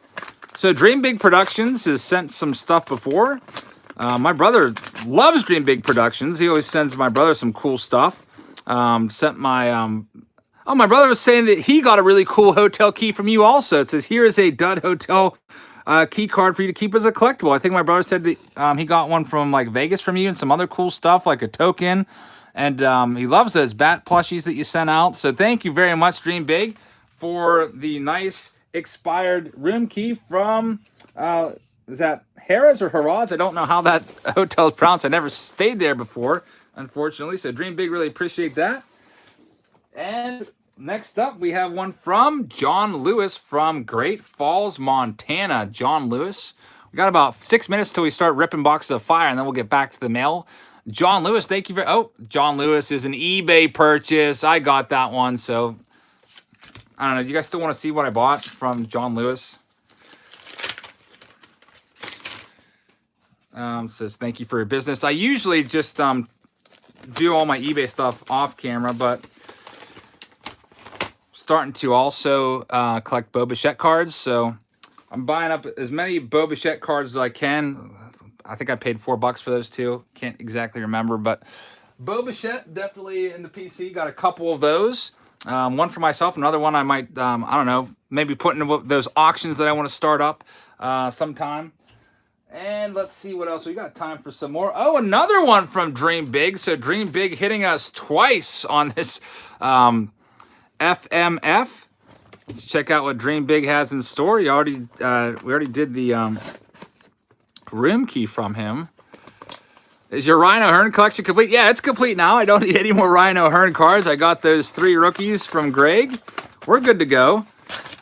So Dream Big Productions has sent some stuff before. My brother loves Dream Big Productions. He always sends my brother some cool stuff. Sent my oh, my brother was saying that he got a really cool hotel key from you also. It says, here is a Dud Hotel key card for you to keep as a collectible. I think my brother said that he got one from like Vegas from you and some other cool stuff like a token. And he loves those bat plushies that you sent out. So thank you very much, Dream Big, for the nice expired room key from, is that Harrah's or Harrah's? I don't know how that hotel is pronounced. I never stayed there before, unfortunately. So Dream Big, really appreciate that. And next up, we have one from John Lewis from Great Falls, Montana. John Lewis. We got about 6 minutes till we start ripping boxes of fire, and then we'll get back to the mail. John Lewis, thank you very... Oh, John Lewis is an eBay purchase. I got that one, so... I don't know. Do you guys still want to see what I bought from John Lewis? Says, thank you for your business. I usually just do all my eBay stuff off camera, but... starting to also collect Bo Bichette cards, so I'm buying up as many Bo Bichette cards as I can. I think I paid $4 for those two. Can't exactly remember, but Bo Bichette definitely in the PC. Got a couple of those. One for myself, another one I might, I don't know, maybe put into those auctions that I want to start up sometime. And let's see what else. We got time for some more. Oh, another one from Dream Big. So Dream Big hitting us twice on this FMF. Let's check out what Dream Big has in store. We already did the room key from him. Is your Ryan O'Hearn collection complete? Yeah, it's complete now. I don't need any more Ryan O'Hearn cards. I got those 3 rookies from Greg. We're good to go.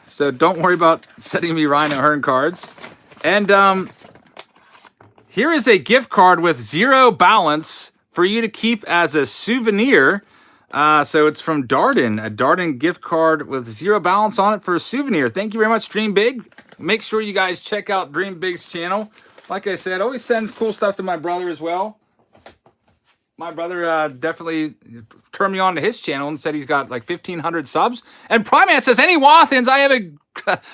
So don't worry about sending me Ryan O'Hearn cards. And here is a gift card with 0 balance for you to keep as a souvenir. So it's from Darden, a Darden gift card with 0 balance on it for a souvenir. Thank you very much, Dream Big. Make sure you guys check out Dream Big's channel. Like I said, always sends cool stuff to my brother as well. My brother definitely turned me on to his channel and said he's got like 1,500 subs. And Bryant says, any Wathans, I have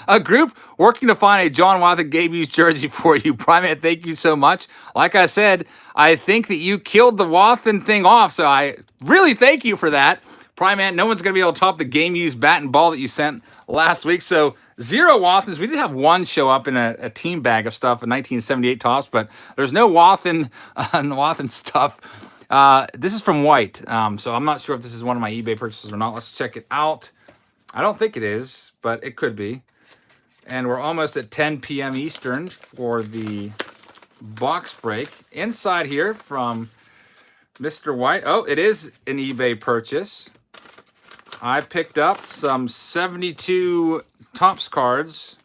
a group working to find a John Wathan Game Use jersey for you. Bryant, thank you so much. Like I said, I think that you killed the Wathan thing off, so I really thank you for that. Bryant, no one's going to be able to top the Game Use bat and ball that you sent last week. So 0 Wathans. We did have one show up in a team bag of stuff in 1978 tops, but there's no Wathan on the Wathan stuff. This is from White, so I'm not sure if this is one of my eBay purchases or not. Let's check it out. I don't think it is, but it could be. And we're almost at 10 p.m. Eastern for the box break. Inside here from Mr. White. Oh, it is an eBay purchase. I picked up some 72 Topps cards.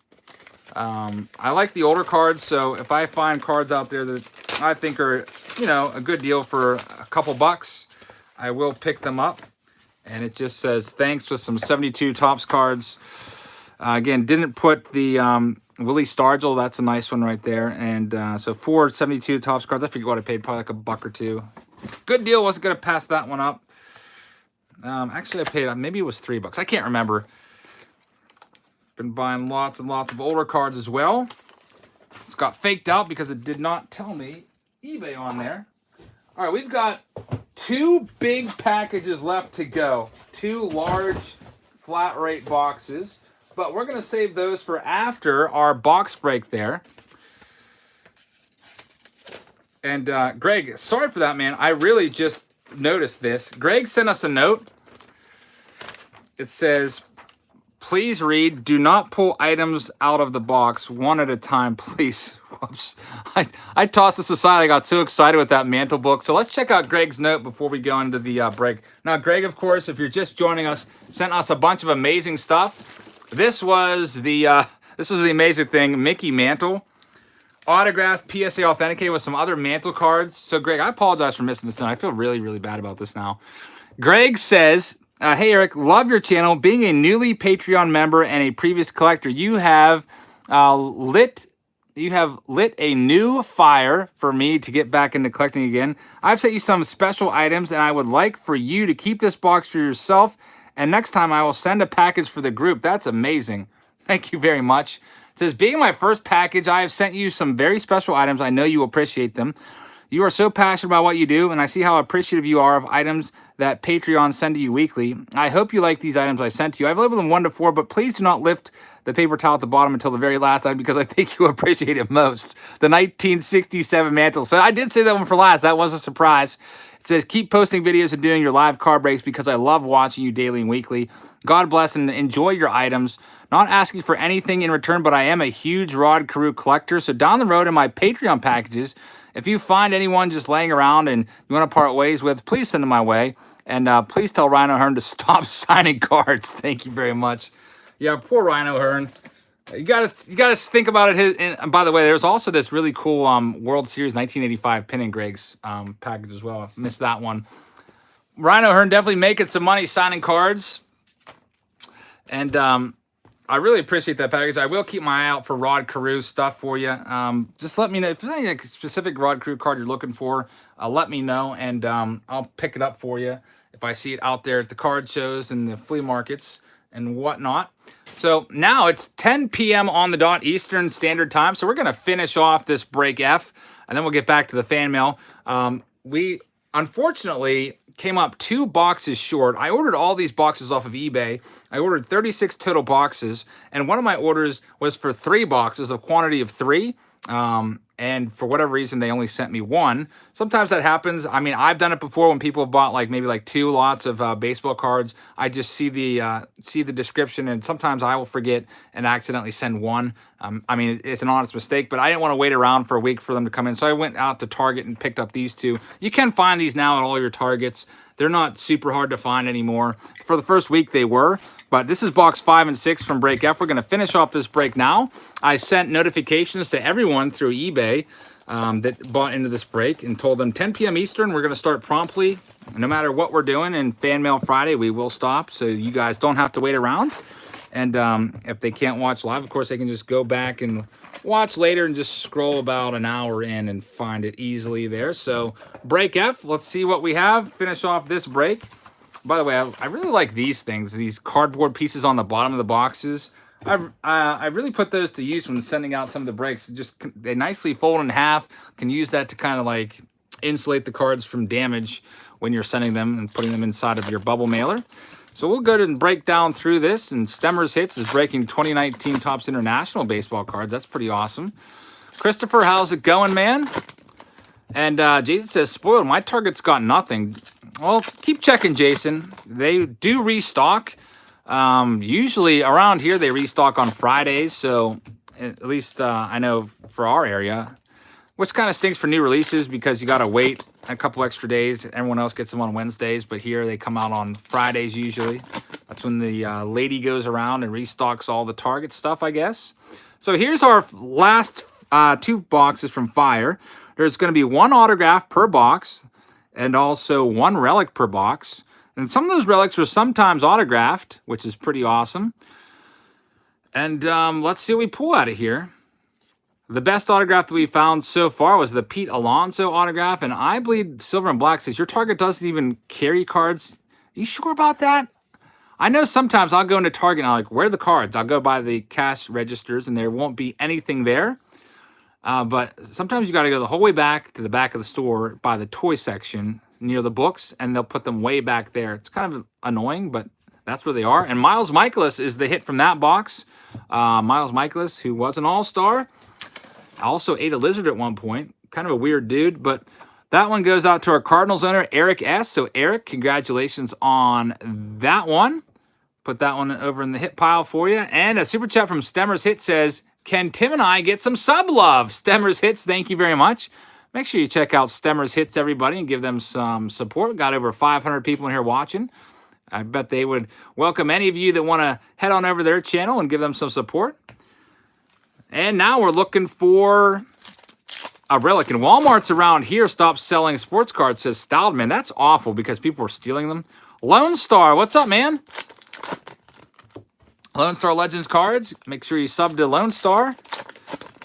I like the older cards, so if I find cards out there that I think are, you know, a good deal for a couple bucks, I will pick them up. And it just says thanks with some 72 Topps cards. Again, didn't put the Willie Stargell. That's a nice one right there. And so 4 72 Topps cards. I forget what I paid, probably like $1 or $2. Good deal. Wasn't going to pass that one up. Actually, I paid, maybe it was $3. I can't remember. Been buying lots and lots of older cards as well. It's got faked out because it did not tell me eBay on there. All right, we've got 2 big packages left to go. 2 large flat rate boxes. But we're going to save those for after our box break there. And Greg, sorry for that, man. I really just noticed this. Greg sent us a note. It says, please read, do not pull items out of the box one at a time, please. Whoops. I tossed this aside. I got so excited with that Mantle book. So let's check out Greg's note before we go into the break. Now, Greg, of course, if you're just joining us, sent us a bunch of amazing stuff. This was the amazing thing, Mickey Mantle. Autographed, PSA authenticated with some other Mantle cards. So, Greg, I apologize for missing this. I feel really, really bad about this now. Greg says, hey, Eric, love your channel. Being a newly Patreon member and a previous collector, you have lit a new fire for me to get back into collecting again. I've sent you some special items, and I would like for you to keep this box for yourself. And next time, I will send a package for the group. That's amazing. Thank you very much. It says, being my first package, I have sent you some very special items. I know you appreciate them. You are so passionate about what you do, and I see how appreciative you are of items that Patreon send to you weekly. I hope you like these items I sent to you. I've labeled them 1 to 4, but please do not lift the paper towel at the bottom until the very last item because I think you appreciate it most. The 1967 Mantle. So I did say that one for last. That was a surprise. It says, keep posting videos and doing your live card breaks because I love watching you daily and weekly. God bless and enjoy your items. Not asking for anything in return, but I am a huge Rod Carew collector. So down the road in my Patreon packages, if you find anyone just laying around and you want to part ways with, please send them my way. And please tell Rhino Hearn to stop signing cards. Thank you very much. Yeah, poor Rhino Hearn. You gotta think about it. And by the way, there's also this really cool World Series 1985 Pin and Greg's package as well. I missed that one. Rhino Hearn definitely making some money signing cards. And I really appreciate that package. I will keep my eye out for Rod Carew stuff for you. Just let me know if there's any specific Rod Carew card you're looking for. Let me know, and I'll pick it up for you if I see it out there at the card shows and the flea markets and whatnot. So now it's 10 p.m. on the dot Eastern Standard Time. So we're going to finish off this break F, and then we'll get back to the fan mail. We unfortunately came up 2 boxes short. I ordered all these boxes off of eBay. I ordered 36 total boxes, and one of my orders was for 3 boxes, a quantity of 3. And for whatever reason, they only sent me 1. Sometimes that happens. I mean, I've done it before when people have bought maybe 2 lots of baseball cards. I just see the description, and sometimes I will forget and accidentally send 1. I mean, it's an honest mistake, but I didn't want to wait around for a week for them to come in. So I went out to Target and picked up these 2. You can find these now at all your Targets. They're not super hard to find anymore. For the first week, they were. But this is box 5 and 6 from Break F. We're going to finish off this break now. I sent notifications to everyone through eBay that bought into this break and told them 10 p.m. Eastern, we're going to start promptly. No matter what we're doing, and Fan Mail Friday, we will stop, so you guys don't have to wait around. And if they can't watch live, of course, they can just go back and watch later and just scroll about an hour in and find it easily there. So Break F, let's see what we have. Finish off this break. By the way, I really like these things, these cardboard pieces on the bottom of the boxes. I really put those to use when sending out some of the breaks. They nicely fold in half. Can use that to kind of insulate the cards from damage when you're sending them and putting them inside of your bubble mailer. So we'll go ahead and break down through this. And Stemmers Hits is breaking 2019 Topps International baseball cards. That's pretty awesome. Christopher, how's it going, man? And Jason says, spoiled, my Target's got nothing. Well, keep checking, Jason. They do restock. Usually around here, they restock on Fridays. So at least I know for our area, which kind of stinks for new releases because you got to wait a couple extra days. Everyone else gets them on Wednesdays, but here they come out on Fridays usually. That's when the lady goes around and restocks all the Target stuff, I guess. So here's our last 2 boxes from Fire. There's going to be 1 autograph per box and also 1 relic per box. And some of those relics are sometimes autographed, which is pretty awesome. And let's see what we pull out of here. The best autograph that we found so far was the Pete Alonso autograph. And I believe Silver and Black says, your Target doesn't even carry cards. Are you sure about that? I know sometimes I'll go into Target and I'm like, where are the cards? I'll go by the cash registers and there won't be anything there. But sometimes you got to go the whole way back to the back of the store by the toy section near the books, and they'll put them way back there. It's kind of annoying, but that's where they are. And Miles Michaelis is the hit from that box. Miles Michaelis, who was an all-star, also ate a lizard at one point. Kind of a weird dude, but that one goes out to our Cardinals owner, Eric S. So, Eric, congratulations on that one. Put that one over in the hit pile for you. And a super chat from Stemmers Hit says, can Tim and I get some sub love? Stemmers Hits, thank you very much. Make sure you check out Stemmers Hits, everybody, and give them some support. Got over 500 people in here watching. I bet they would welcome any of you that want to head on over their channel and give them some support. And now we're looking for a relic. And Walmart's around here stopped selling sports cards, says Staldman. That's awful because people were stealing them. Lone Star, what's up, man? Lone Star Legends cards. Make sure you sub to Lone Star.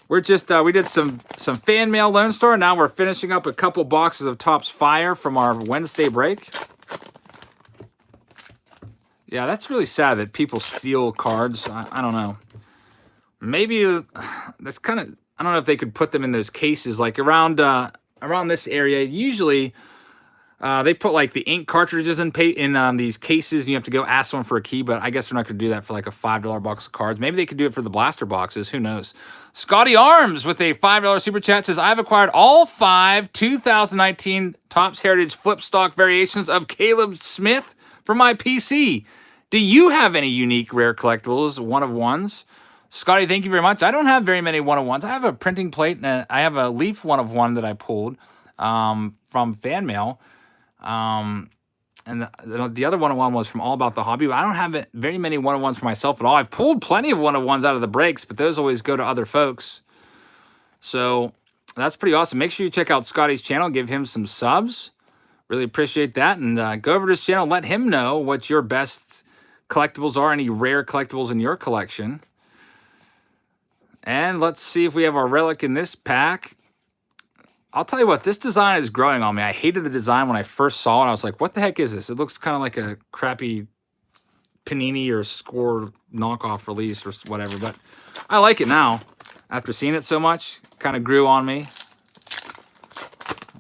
We're just, we did some fan mail Lone Star. Now we're finishing up a couple boxes of Topps Fire from our Wednesday break. Yeah, that's really sad that people steal cards. I don't know. maybe that's kind of, I don't know if they could put them in those cases like around this area. Usually they put like the ink cartridges in these cases, and you have to go ask someone for a key, but I guess they're not going to do that for like a $5 box of cards. Maybe they could do it for the blaster boxes. Who knows? Scotty Arms with a $5 super chat says, I've acquired all 5 2019 Topps Heritage flip stock variations of Caleb Smith for my PC. Do you have any unique rare collectibles, one-of-ones? Scotty, thank you very much. I don't have very many one-of-ones. I have a printing plate, and I have a Leaf one-of-one that I pulled from fan mail. And the other one-of-one was from All About the Hobby, but I don't have very many one-of-ones for myself at all. I've pulled plenty of one-of-ones out of the breaks, but those always go to other folks. So that's pretty awesome. Make sure you check out Scotty's channel. Give him some subs. Really appreciate that. And go over to his channel. Let him know what your best collectibles are, any rare collectibles in your collection. And let's see if we have our relic in this pack. I'll tell you what, this design is growing on me. I hated the design when I first saw it. I was like, what the heck is this? It looks kind of like a crappy Panini or Score knockoff release or whatever. But I like it now. After seeing it so much, kind of grew on me.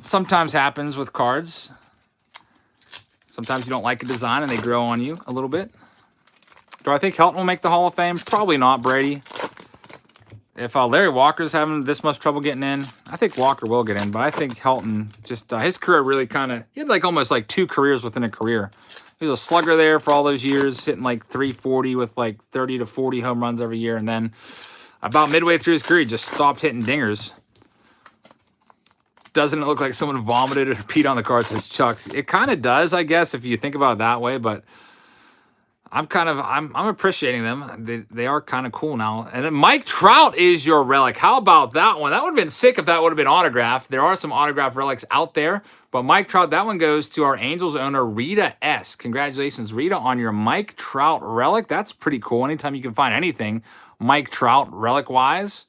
Sometimes happens with cards. Sometimes you don't like a design and they grow on you a little bit. Do I think Helton will make the Hall of Fame? Probably not, Brady. If Larry Walker's having this much trouble getting in, I think Walker will get in, but I think Helton just, his career really kind of, he had like almost like 2 careers within a career. He was a slugger there for all those years, hitting like 340 with like 30 to 40 home runs every year, and then about midway through his career, he just stopped hitting dingers. Doesn't it look like someone vomited or peed on the card, says Chucks? It kind of does, I guess, if you think about it that way, but I'm appreciating them. They are kind of cool now. And then Mike Trout is your relic. How about that one? That would have been sick if that would have been autographed. There are some autographed relics out there, but Mike Trout, that one goes to our Angels owner, Rita S. Congratulations, Rita, on your Mike Trout relic. That's pretty cool. Anytime you can find anything Mike Trout relic-wise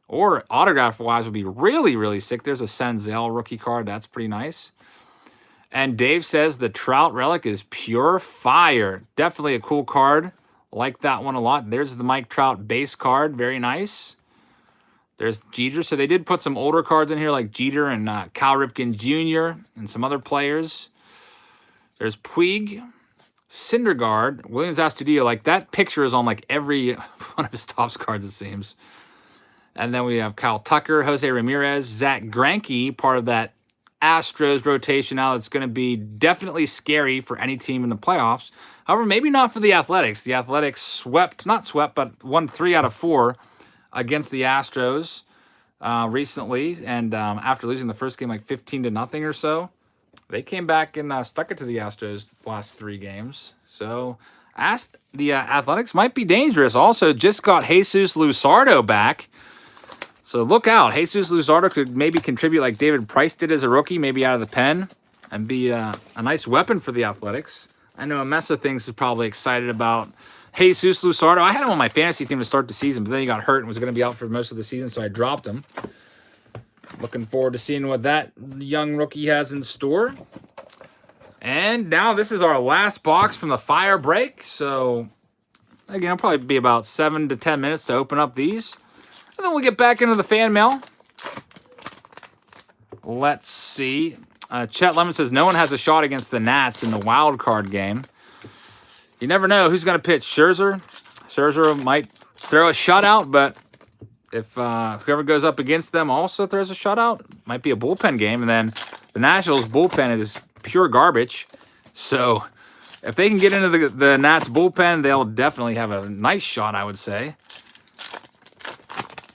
or autograph-wise would be really, really sick. There's a Senzel rookie card. That's pretty nice. And Dave says the Trout relic is pure fire. Definitely a cool card. Like that one a lot. There's the Mike Trout base card. Very nice. There's Jeter. So they did put some older cards in here like Jeter and Cal Ripken Jr. and some other players. There's Puig, Syndergaard, Williams Astudillo. Like that picture is on like every one of his Topps cards, it seems. And then we have Kyle Tucker, Jose Ramirez, Zach Greinke, part of that Astros rotation now. It's going to be definitely scary for any team in the playoffs. However, maybe not for the Athletics. The Athletics but won 3 out of 4 against the Astros recently. And after losing the first game like 15-0 or so, they came back and stuck it to the Astros the last 3 games. So the Athletics might be dangerous. Also, just got Jesus Luzardo back. So look out. Jesus Luzardo could maybe contribute like David Price did as a rookie, maybe out of the pen, and be a nice weapon for the Athletics. I know Amessa thinks is probably excited about Jesus Luzardo. I had him on my fantasy team to start the season, but then he got hurt and was going to be out for most of the season, so I dropped him. Looking forward to seeing what that young rookie has in store. And now this is our last box from the fire break. So, again, it'll probably be about 7 to 10 minutes to open up these. And then we'll get back into the fan mail. Let's see. Chet Lemon says, no one has a shot against the Nats in the wild card game. You never know who's going to pitch. Scherzer. Scherzer might throw a shutout, but if whoever goes up against them also throws a shutout, might be a bullpen game. And then the Nationals bullpen is pure garbage. So if they can get into the Nats bullpen, they'll definitely have a nice shot, I would say.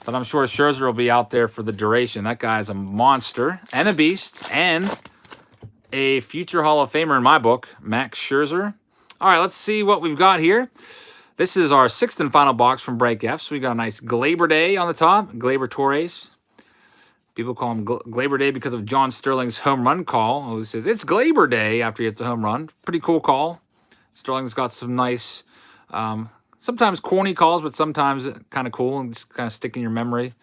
But I'm sure Scherzer will be out there for the duration. That guy's a monster and a beast and a future Hall of Famer in my book, Max Scherzer. All right, let's see what we've got here. This is our 6th and final box from Break F. So we got a nice Glaber Day on the top, Glaber Torres. People call him Glaber Day because of John Sterling's home run call. He says, it's Glaber Day after he hits a home run. Pretty cool call. Sterling's got some nice... sometimes corny calls, but sometimes kind of cool and just kind of stick in your memory.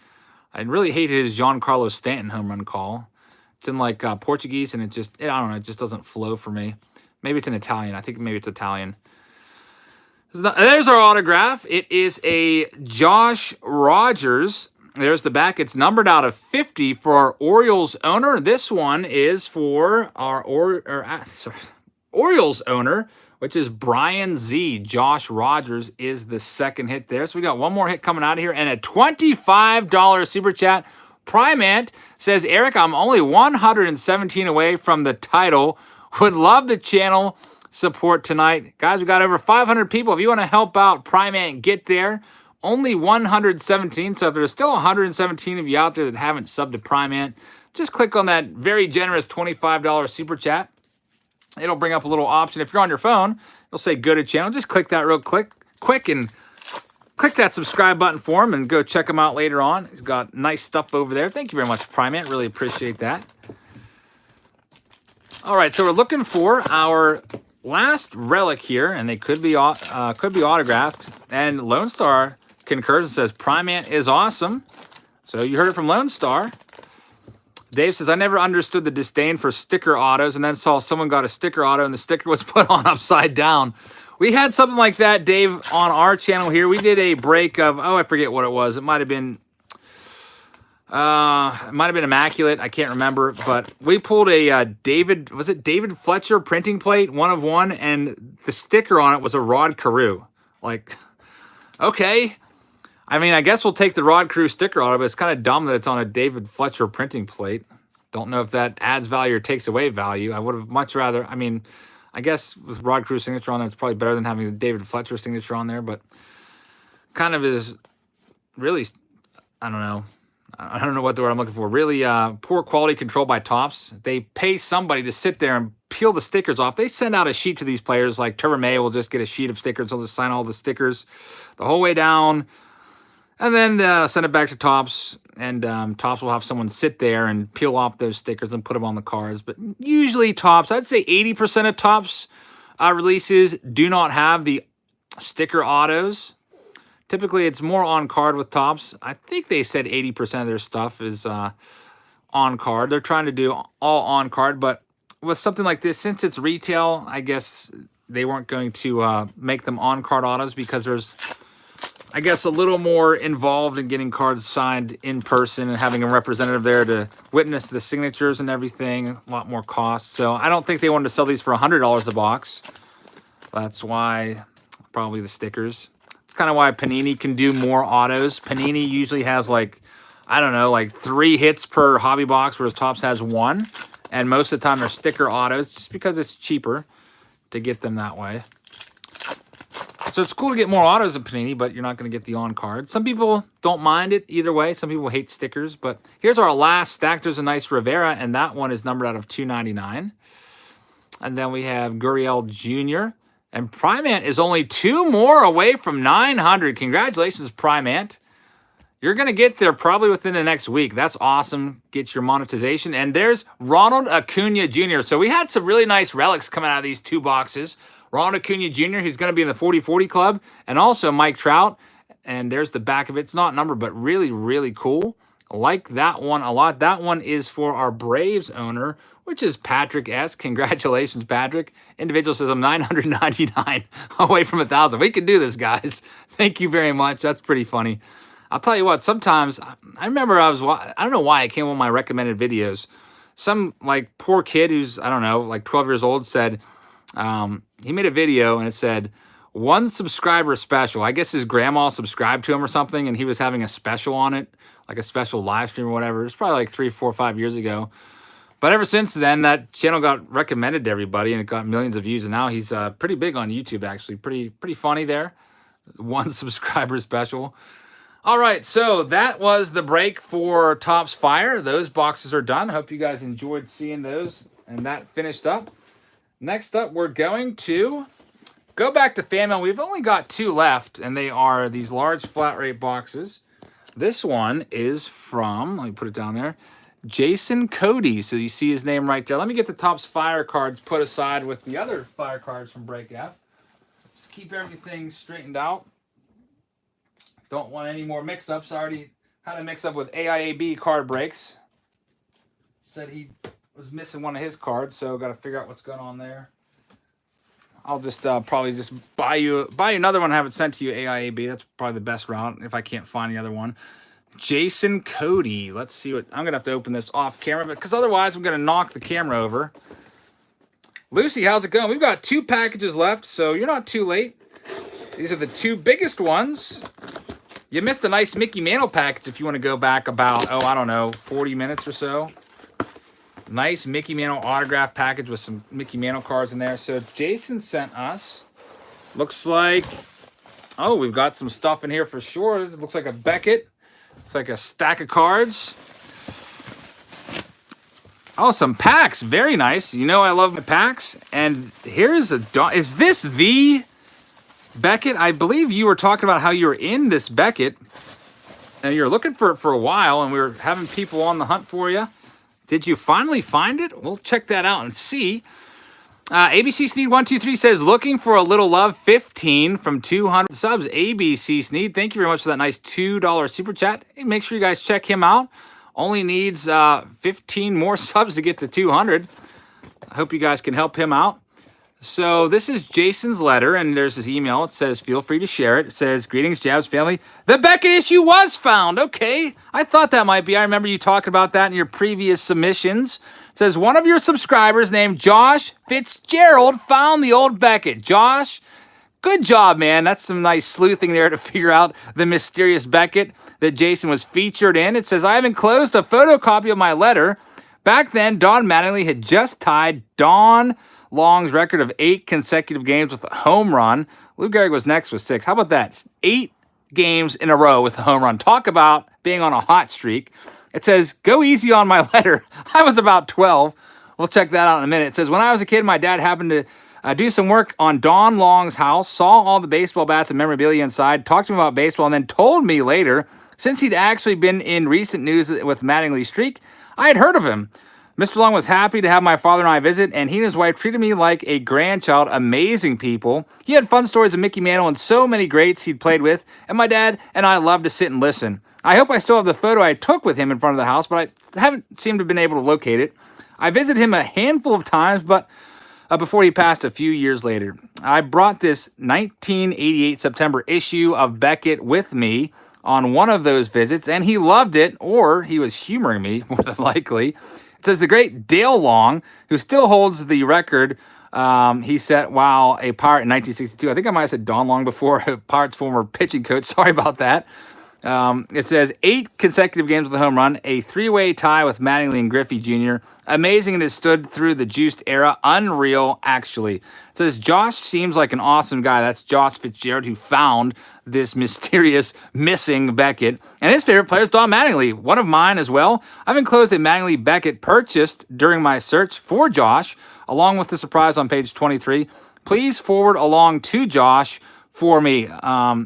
I really hate his Giancarlo Stanton home run call. It's in like Portuguese, and I don't know, it just doesn't flow for me. Maybe it's in Italian. I think maybe it's Italian. There's our autograph. It is a Josh Rogers. There's the back. It's numbered out of 50 for our Orioles owner. This one is for our Orioles owner, which is Brian Z. Josh Rogers is the second hit there. So we got one more hit coming out of here and a $25 super chat. Primant says, Eric, I'm only 117 away from the title. Would love the channel support tonight. Guys, we got over 500 people. If you want to help out Primant get there, only 117. So if there's still 117 of you out there that haven't subbed to Primant, just click on that very generous $25 super chat. It'll bring up a little option. If you're on your phone, it'll say go to channel. Just click that real quick and click that subscribe button for him and go check him out later on. He's got nice stuff over there. Thank you very much, Primant. Really appreciate that. All right, so we're looking for our last relic here, and they could be autographed. And Lone Star concurs and says Primant is awesome. So you heard it from Lone Star. Dave says, I never understood the disdain for sticker autos and then saw someone got a sticker auto and the sticker was put on upside down. We had something like that, Dave, on our channel here. We did a break of, I forget what it was. It might have been Immaculate. I can't remember, but we pulled a David Fletcher printing plate, 1 of 1, and the sticker on it was a Rod Carew. Like, okay. I mean, I guess we'll take the Rod Carew sticker on it, but it's kind of dumb that it's on a David Fletcher printing plate. Don't know if that adds value or takes away value. I would have much rather, I mean, I guess with Rod Carew's signature on there, it's probably better than having the David Fletcher signature on there, but kind of is really, I don't know. I don't know what the word I'm looking for. Really poor quality control by Topps. They pay somebody to sit there and peel the stickers off. They send out a sheet to these players, like Trevor May will just get a sheet of stickers. They'll just sign all the stickers the whole way down. And then send it back to Topps, and Topps will have someone sit there and peel off those stickers and put them on the cards. But usually Topps, I'd say 80% of Topps releases do not have the sticker autos. Typically, it's more on card with Topps. I think they said 80% of their stuff is on card. They're trying to do all on card, but with something like this, since it's retail, I guess they weren't going to make them on card autos because there's, I guess, a little more involved in getting cards signed in person and having a representative there to witness the signatures and everything. A lot more cost. So I don't think they wanted to sell these for $100 a box. That's why probably the stickers. It's kind of why Panini can do more autos. Panini usually has like 3 hits per hobby box, whereas Topps has 1. And most of the time they're sticker autos just because it's cheaper to get them that way. So it's cool to get more autos in Panini, but you're not going to get the on-card. Some people don't mind it either way. Some people hate stickers. But here's our last stack. There's a nice Rivera, and that one is numbered out of 299. And then we have Gurriel Jr. And Primant is only 2 more away from 900. Congratulations, Primant. You're going to get there probably within the next week. That's awesome. Get your monetization. And there's Ronald Acuna Jr. So we had some really nice relics coming out of these 2 boxes. Ronald Acuna Jr., who's going to be in the 40-40 club, and also Mike Trout. And there's the back of it. It's not numbered, but really, really cool. I like that one a lot. That one is for our Braves owner, which is Patrick S. Congratulations, Patrick. Individual says, I'm 999 away from 1,000. We can do this, guys. Thank you very much. That's pretty funny. I'll tell you what, sometimes, I remember I don't know why it came on my recommended videos. Some, like, poor kid who's, I don't know, like 12 years old said, he made a video and it said, 1 subscriber special. I guess his grandma subscribed to him or something, and he was having a special on it, like a special live stream or whatever. It was probably like 3, 4, 5 years ago. But ever since then, that channel got recommended to everybody, and it got millions of views. And now he's pretty big on YouTube, actually. Pretty funny there. 1 subscriber special. All right, so that was the break for Topps Fire. Those boxes are done. Hope you guys enjoyed seeing those, and that finished up. Next up, we're going to go back to fan mail. We've only got 2 left, and they are these large flat rate boxes. This one is from, let me put it down there, Jason Cody. So you see his name right there. Let me get the Topps Fire cards put aside with the other Fire cards from Break F. Just keep everything straightened out. Don't want any more mix-ups. I already had a mix-up with AIAB card breaks. Said he was missing one of his cards, so got to figure out what's going on there. I'll just probably just buy you another one and have it sent to you AIAB. That's probably the best route if I can't find the other one. Jason Cody. Let's see what... I'm going to have to open this off camera because otherwise I'm going to knock the camera over. Lucy, how's it going? We've got 2 packages left, so you're not too late. These are the 2 biggest ones. You missed a nice Mickey Mantle package if you want to go back about, I don't know, 40 minutes or so. Nice Mickey Mantle autograph package with some Mickey Mantle cards in there. So Jason sent us, looks like, we've got some stuff in here for sure. It looks like a Beckett. Looks like a stack of cards. Oh, some packs. Very nice. You know I love my packs. And here's a... Is this the Beckett? I believe you were talking about how you were in this Beckett. And you're looking for it for a while, and we were having people on the hunt for you. Did you finally find it? We'll check that out and see. ABC Sneed 123 says, looking for a little love, 15 from 200 subs. ABC Sneed, thank you very much for that nice $2 super chat. Hey, make sure you guys check him out. Only needs 15 more subs to get to 200. I hope you guys can help him out. So this is Jason's letter, and there's his email. It says, feel free to share it. It says, greetings, Jabs family. The Beckett issue was found. Okay, I thought that might be. I remember you talking about that in your previous submissions. It says, one of your subscribers named Josh Fitzgerald found the old Beckett. Josh, good job, man. That's some nice sleuthing there to figure out the mysterious Beckett that Jason was featured in. It says, I have enclosed a photocopy of my letter. Back then, Don Mattingly had just tied Don Long's record of 8 consecutive games with a home run. Lou Gehrig was next with 6. How about that? 8 games in a row with a home run. Talk about being on a hot streak. It says, go easy on my letter. I was about 12. We'll check that out in a minute. It says, when I was a kid, my dad happened to do some work on Don Long's house, saw all the baseball bats and memorabilia inside, talked to him about baseball, and then told me later, since he'd actually been in recent news with Mattingly's streak, I had heard of him. Mr. Long was happy to have my father and I visit, and he and his wife treated me like a grandchild. Amazing people. He had fun stories of Mickey Mantle and so many greats he'd played with, and my dad and I loved to sit and listen. I hope I still have the photo I took with him in front of the house, but I haven't seemed to have been able to locate it. I visited him a handful of times, but before he passed a few years later. I brought this 1988 September issue of Beckett with me on one of those visits, and he loved it, or he was humoring me, more than likely. It says, the great Dale Long, who still holds the record, he set while a Pirate in 1962. I think I might have said Don Long before, Pirates former pitching coach. Sorry about that. It says 8 consecutive games with a home run, a 3-way tie with Mattingly and Griffey Jr. Amazing, and it stood through the juiced era. Unreal, actually. It says Josh seems like an awesome guy. That's Josh Fitzgerald, who found this mysterious missing Beckett. And his favorite player is Don Mattingly, one of mine as well. I've enclosed a Mattingly Beckett purchased during my search for Josh, along with the surprise on page 23. Please forward along to Josh for me.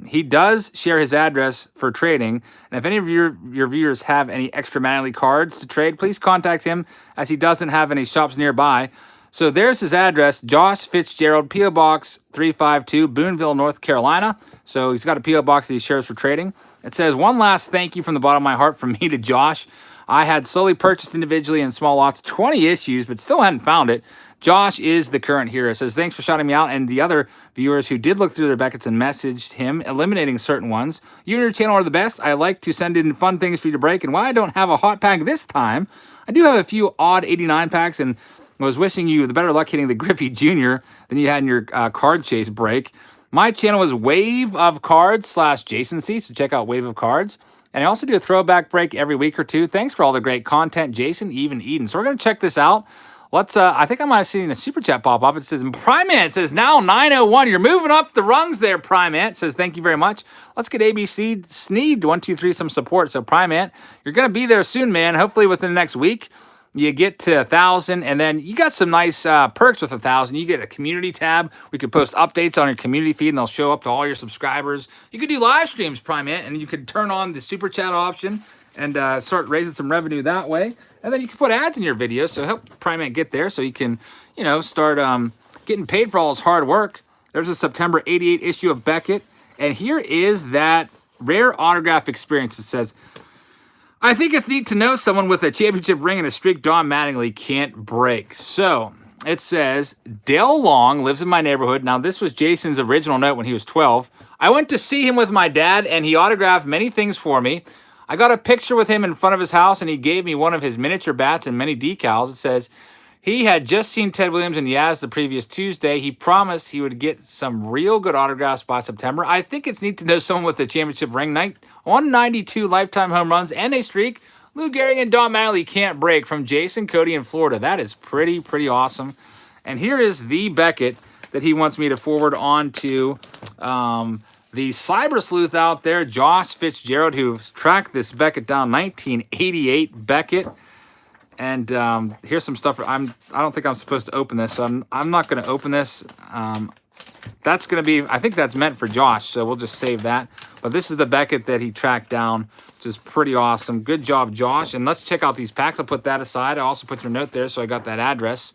He does share his address for trading, and if any of your viewers have any extra Mattingly cards to trade, please contact him, as he doesn't have any shops nearby. So there's his address, Josh Fitzgerald, P.O. Box 352, Boonville, North Carolina. So he's got a P.O. Box that he shares for trading. It says, one last thank you from the bottom of my heart from me to Josh. I had slowly purchased individually in small lots 20 issues, but still hadn't found it. Josh is the current hero. It says, thanks for shouting me out, and the other viewers who did look through their Becketts and messaged him, eliminating certain ones. You and your channel are the best. I like to send in fun things for you to break, and while I don't have a hot pack this time, I do have a few odd 89 packs, and I was wishing you the better luck hitting the Griffey Jr. than you had in your card chase break. My channel is Wave of Cards / Jason C, so check out Wave of Cards. And I also do a throwback break every week or two. Thanks for all the great content, Jason, even Eden. So we're going to check this out. Let's, I think I might have seen a super chat pop up. It says, Primant, it says now 901. You're moving up the rungs there, Primant. It says, thank you very much. Let's get ABC Sneed 123 some support. So Primant, you're going to be there soon, man. Hopefully within the next week. You get to 1,000, and then you got some nice perks with 1,000. You get a community tab. We could post updates on your community feed, and they'll show up to all your subscribers. You could do live streams, Primant, and you could turn on the super chat option and start raising some revenue that way. And then you can put ads in your videos, so help Primant get there so you can, you know, start getting paid for all his hard work. There's a September 88 issue of Beckett, and here is that rare autograph experience. It says, I think it's neat to know someone with a championship ring and a streak Don Mattingly can't break. So, it says, Dale Long lives in my neighborhood. Now, this was Jason's original note when he was 12. I went to see him with my dad, and he autographed many things for me. I got a picture with him in front of his house, and he gave me one of his miniature bats and many decals. It says, he had just seen Ted Williams and Yaz the previous Tuesday. He promised he would get some real good autographs by September. I think it's neat to know someone with a championship ring, 192 lifetime home runs, and a streak Lou Gehrig and Don Mattingly can't break, from Jason Cody in Florida. That is pretty awesome. And here is the Beckett that he wants me to forward on to the cyber sleuth out there, Josh Fitzgerald, who's tracked this Beckett down, 1988 Beckett. And here's some stuff. I don't think I'm supposed to open this, so I'm not going to open this. That's going to be, I think that's meant for Josh, so we'll just save that. But this is the Beckett that he tracked down, which is pretty awesome. Good job, Josh. And let's check out these packs. I'll put that aside. I also put your note there, so I got that address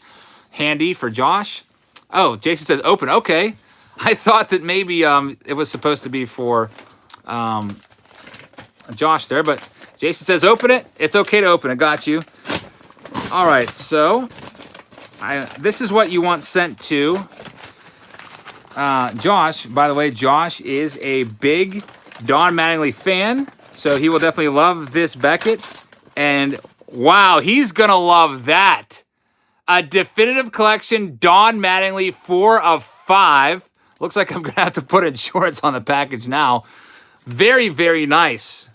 handy for Josh. Oh, Jason says open. Okay. I thought that maybe it was supposed to be for Josh there, but Jason says open it. It's okay to open it. Got you. All right, so this is what you want sent to Josh. By the way, Josh is a big Don Mattingly fan, so he will definitely love this Beckett. And wow, he's going to love that. A definitive collection Don Mattingly 4 of 5. Looks like I'm going to have to put insurance on the package now. Very nice.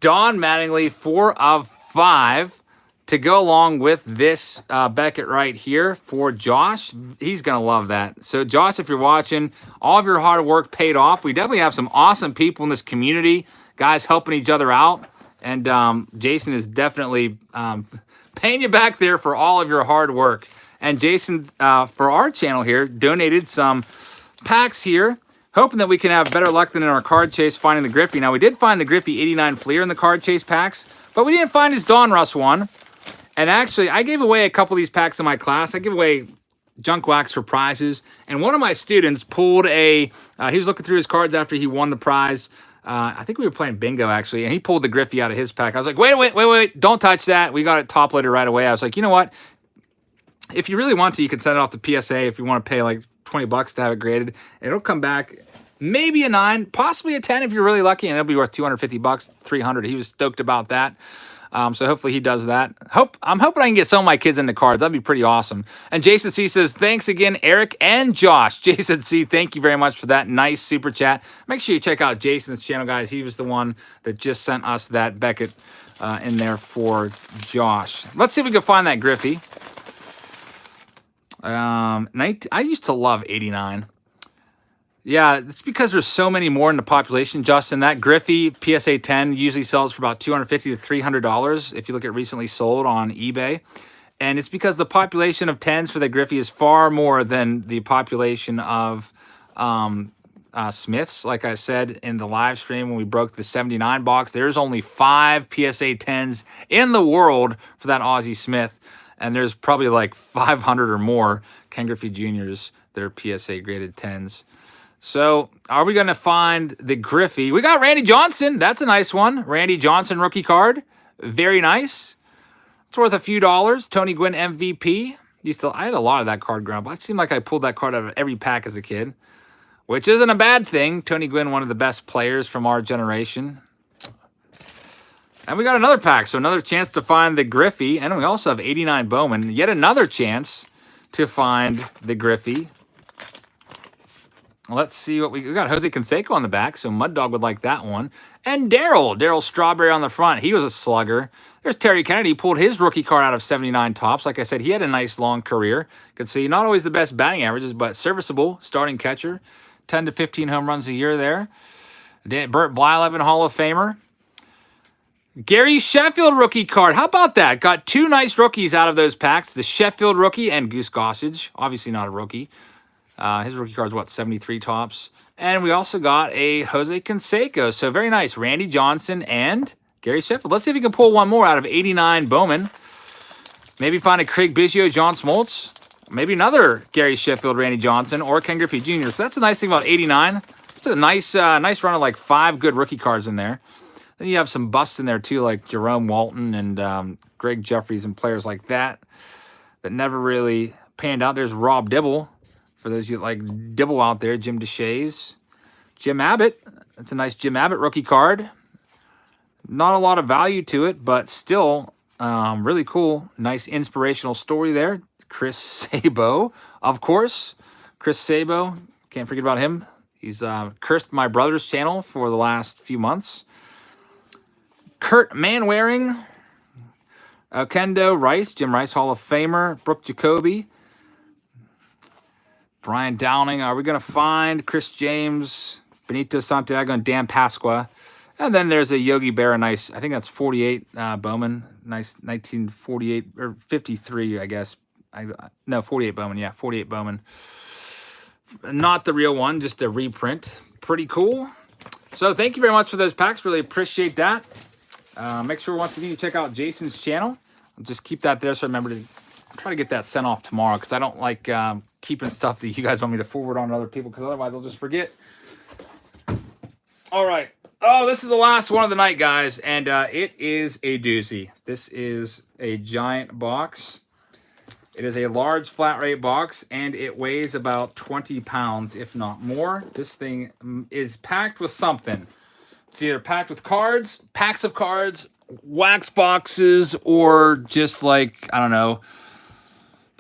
Don Mattingly 4 of 5 to go along with this Beckett right here for Josh. He's going to love that. So, Josh, if you're watching, all of your hard work paid off. We definitely have some awesome people in this community, guys helping each other out. And Jason is definitely paying you back there for all of your hard work. And Jason, for our channel here, donated some packs here, hoping that we can have better luck than in our card chase finding the Griffey. Now, we did find the Griffey 89 Fleer in the card chase packs, but we didn't find his Donruss one. And actually, I gave away a couple of these packs in my class. I give away junk wax for prizes. And one of my students pulled he was looking through his cards after he won the prize. I think we were playing bingo, actually, and he pulled the Griffey out of his pack. I was like, wait, don't touch that. We got it top loaded right away. I was like, you know what? If you really want to, you can send it off to PSA if you want to pay like $20 to have it graded. It'll come back maybe a 9, possibly a 10 if you're really lucky, and it'll be worth $250, $300. He was stoked about that. So hopefully he does that. I'm hoping I can get some of my kids into cards. That'd be pretty awesome. And Jason C says, thanks again, Eric and Josh. Jason C, thank you very much for that nice super chat. Make sure you check out Jason's channel, guys. He was the one that just sent us that Beckett in there for Josh. Let's see if we can find that Griffey. I used to love 89. Yeah, it's because there's so many more in the population, Justin. That Griffey PSA 10 usually sells for about $250 to $300 if you look at recently sold on eBay. And it's because the population of 10s for the Griffey is far more than the population of Smiths. Like I said in the live stream when we broke the 79 box, there's only 5 PSA 10s in the world for that Ozzie Smith. And there's probably like 500 or more Ken Griffey Juniors that are PSA graded 10s. So, are we going to find the Griffey? We got Randy Johnson. That's a nice one. Randy Johnson rookie card. Very nice. It's worth a few dollars. Tony Gwynn MVP. I had a lot of that card growing up. It seemed like I pulled that card out of every pack as a kid, which isn't a bad thing. Tony Gwynn, one of the best players from our generation. And we got another pack, so another chance to find the Griffey. And we also have 89 Bowman. Yet another chance to find the Griffey. Let's see what we got. Jose Canseco on the back, so Mud Dog would like that one. And Daryl Strawberry on the front. He was a slugger. There's Terry Kennedy. He pulled his rookie card out of 79 tops. Like I said, he had a nice long career. You can see not always the best batting averages, but serviceable starting catcher. 10 to 15 home runs a year there. Burt Blyleven, Hall of Famer. Gary Sheffield rookie card. How about that? Got 2 nice rookies out of those packs. The Sheffield rookie and Goose Gossage. Obviously not a rookie. His rookie card's, 73 tops. And we also got a Jose Canseco. So very nice. Randy Johnson and Gary Sheffield. Let's see if we can pull one more out of 89 Bowman. Maybe find a Craig Biggio, John Smoltz. Maybe another Gary Sheffield, Randy Johnson, or Ken Griffey Jr. So that's the nice thing about 89. It's a nice run of like 5 good rookie cards in there. Then you have some busts in there too, like Jerome Walton and Greg Jeffries and players like that that never really panned out. There's Rob Dibble. For those of you that like Dibble out there, Jim DeShays. Jim Abbott. That's a nice Jim Abbott rookie card. Not a lot of value to it, but still really cool. Nice inspirational story there. Kris Sabo, of course. Kris Sabo. Can't forget about him. He's cursed my brother's channel for the last few months. Kurt Manwaring. Kendo Rice. Jim Rice, Hall of Famer. Brooke Jacoby. Brian Downing. Are we going to find Chris James, Benito Santiago, and Dan Pasqua? And then there's a Yogi Berra, nice, I think that's 48 Bowman, nice 1948, or 53, I guess. No, 48 Bowman, yeah, 48 Bowman. Not the real one, just a reprint. Pretty cool. So thank you very much for those packs. Really appreciate that. Make sure once again you check out Jason's channel. Just keep that there so remember to try to get that sent off tomorrow because I don't like keeping stuff that you guys want me to forward on to other people because otherwise I'll just forget. All right. Oh, this is the last one of the night, guys, and it is a doozy. This is a giant box. It is a large flat rate box, and it weighs about 20 pounds, if not more. This thing is packed with something. It's either packed with cards, packs of cards, wax boxes, or just like, I don't know,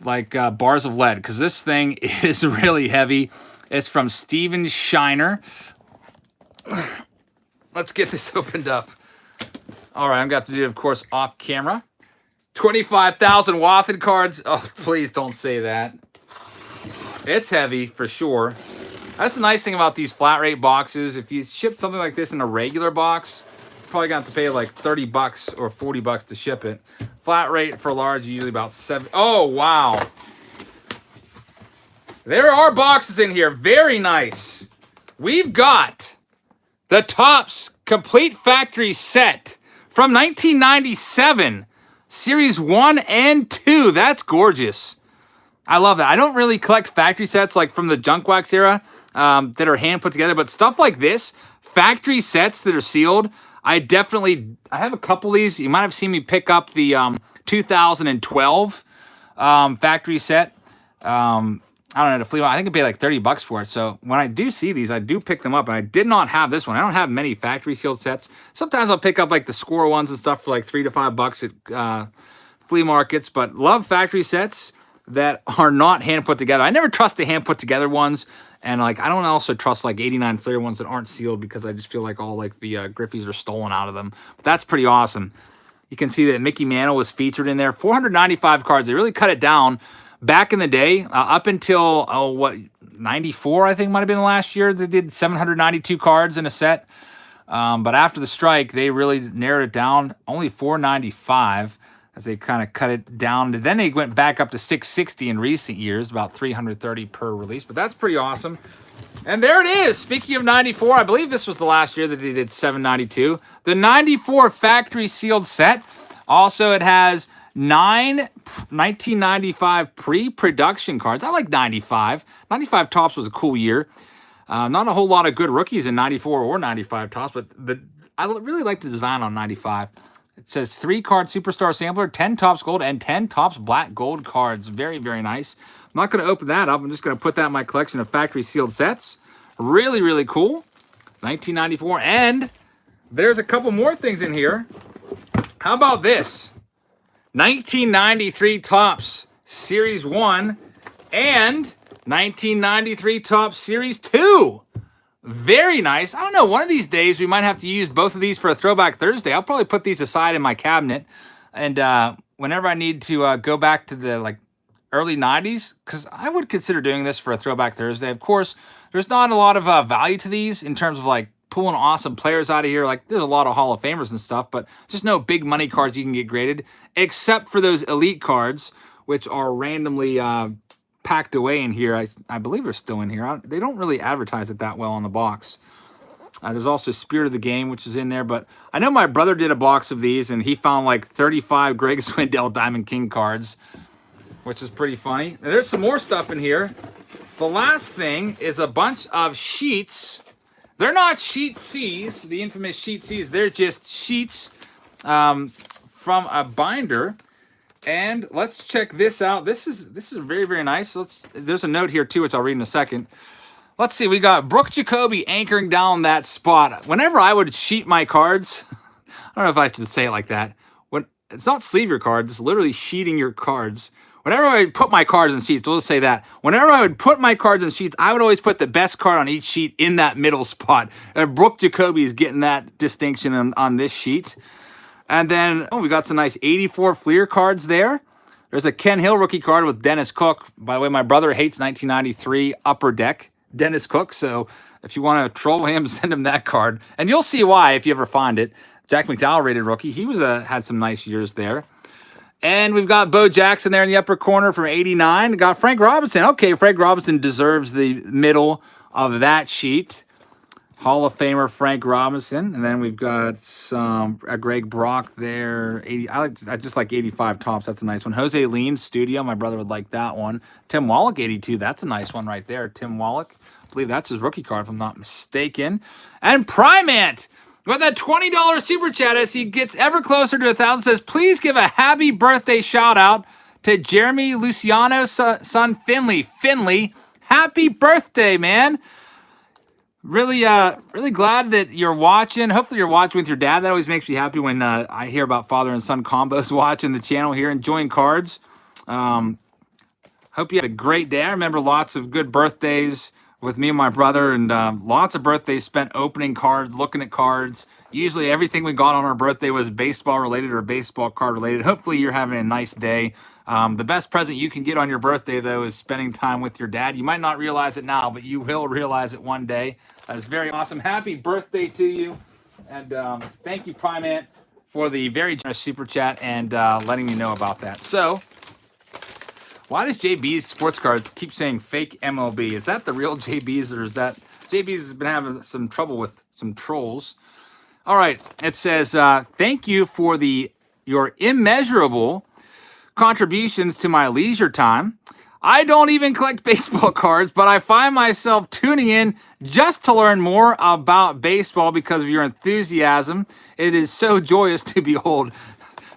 like bars of lead, because this thing is really heavy. It's from Steven Shiner. Let's get this opened up. All right, I'm going to have to do it, of course, off camera. 25,000 Wathen cards. Oh, please don't say that. It's heavy, for sure. That's the nice thing about these flat rate boxes. If you ship something like this in a regular box, you're probably going to have to pay like 30 bucks or 40 bucks to ship it. Flat rate for large, usually about 7. Oh, wow. There are boxes in here. Very nice. We've got the Topps Complete Factory Set from 1997. Series 1 and 2. That's gorgeous. I love that. I don't really collect factory sets like from the junk wax era that are hand put together, but stuff like this, factory sets that are sealed, I have a couple of these. You might have seen me pick up the 2012 factory set. I don't know, the flea market. I think I paid like 30 bucks for it. So when I do see these, I do pick them up. And I did not have this one. I don't have many factory sealed sets. Sometimes I'll pick up like the score ones and stuff for like 3 to 5 bucks at flea markets. But love factory sets that are not hand put together. I never trust the hand put together ones. And like I don't also trust like 89 Fleer ones that aren't sealed because I just feel like all like the Griffies are stolen out of them. But that's pretty awesome. You can see that Mickey Mantle was featured in there. 495 cards. They really cut it down. Back in the day, up until, 94, I think might have been the last year, they did 792 cards in a set. But after the strike, they really narrowed it down, only 495, as they kind of cut it down. Then they went back up to 660 in recent years, about 330 per release. But that's pretty awesome. And there it is. Speaking of 94, I believe this was the last year that they did 792. The 94 factory sealed set. Also, it has 9 1995 pre-production cards. I like 95. 95 Topps was a cool year. Not a whole lot of good rookies in 94 or 95 Topps, but I really like the design on 95. It says 3-card Superstar Sampler, 10 Topps Gold, and 10 Topps Black Gold cards. Very, very nice. I'm not going to open that up. I'm just going to put that in my collection of factory sealed sets. Really, really cool. 1994. And there's a couple more things in here. How about this? 1993 Topps Series 1 and 1993 Topps Series 2. Very nice. I don't know, one of these days we might have to use both of these for a Throwback Thursday. I'll probably put these aside in my cabinet. And whenever I need to go back to the like early 90s, because I would consider doing this for a Throwback Thursday. Of course, there's not a lot of value to these in terms of like pulling awesome players out of here. Like there's a lot of Hall of Famers and stuff, but just no big money cards you can get graded, except for those elite cards, which are randomly packed away in here. I believe they're still in here. They don't really advertise it that well on the box. There's also Spirit of the Game, which is in there, but I know my brother did a box of these and he found like 35 Greg Swindell Diamond King cards, which is pretty funny. Now, there's some more stuff in here. The last thing is a bunch of sheets. They're not sheet C's, the infamous sheet C's. They're just sheets from a binder. And let's check this out. This is very, very nice. There's a note here too, which I'll read in a second. Let's see. We got Brooke Jacoby anchoring down that spot. Whenever I would sheet my cards, I don't know if I should say it like that. When it's not sleeve your cards, it's literally sheeting your cards. Whenever I would put my cards in sheets, we'll just say that. Whenever I would put my cards in sheets, I would always put the best card on each sheet in that middle spot. And Brooke Jacoby is getting that distinction on this sheet. And then, we got some nice 84 Fleer cards there. There's a Ken Hill rookie card with Dennis Cook. By the way, my brother hates 1993 Upper Deck Dennis Cook. So if you want to troll him, send him that card. And you'll see why if you ever find it. Jack McDowell rated rookie. He was had some nice years there. And we've got Bo Jackson there in the upper corner from 89. We got Frank Robinson. Okay, Frank Robinson deserves the middle of that sheet. Hall of Famer Frank Robinson. And then we've got some Greg Brock there. 80. I just like 85 tops. That's a nice one. Jose Lean Studio. My brother would like that one. Tim Wallach 82. That's a nice one right there. Tim Wallach. I believe that's his rookie card if I'm not mistaken. And Primant with that $20 super chat as he gets ever closer to 1,000 says, please give a happy birthday shout out to Jeremy Luciano's son Finley. Finley, happy birthday, man. Really glad that you're watching. Hopefully you're watching with your dad. That always makes me happy when I hear about father and son combos watching the channel here, enjoying cards. Hope you had a great day. I remember lots of good birthdays with me and my brother, and lots of birthdays spent opening cards, looking at cards. Usually everything we got on our birthday was baseball related or baseball card related. Hopefully you're having a nice day. The best present you can get on your birthday, though, is spending time with your dad. You might not realize it now, but you will realize it one day. That's very awesome. Happy birthday to you. And thank you, Primant, for the very generous super chat and letting me know about that. So, why does JB's sports cards keep saying fake MLB? Is that the real JB's, or is that... JB's has been having some trouble with some trolls. All right. It says, thank you for your immeasurable contributions to my leisure time. I don't even collect baseball cards, but I find myself tuning in just to learn more about baseball because of your enthusiasm. It is so joyous to behold.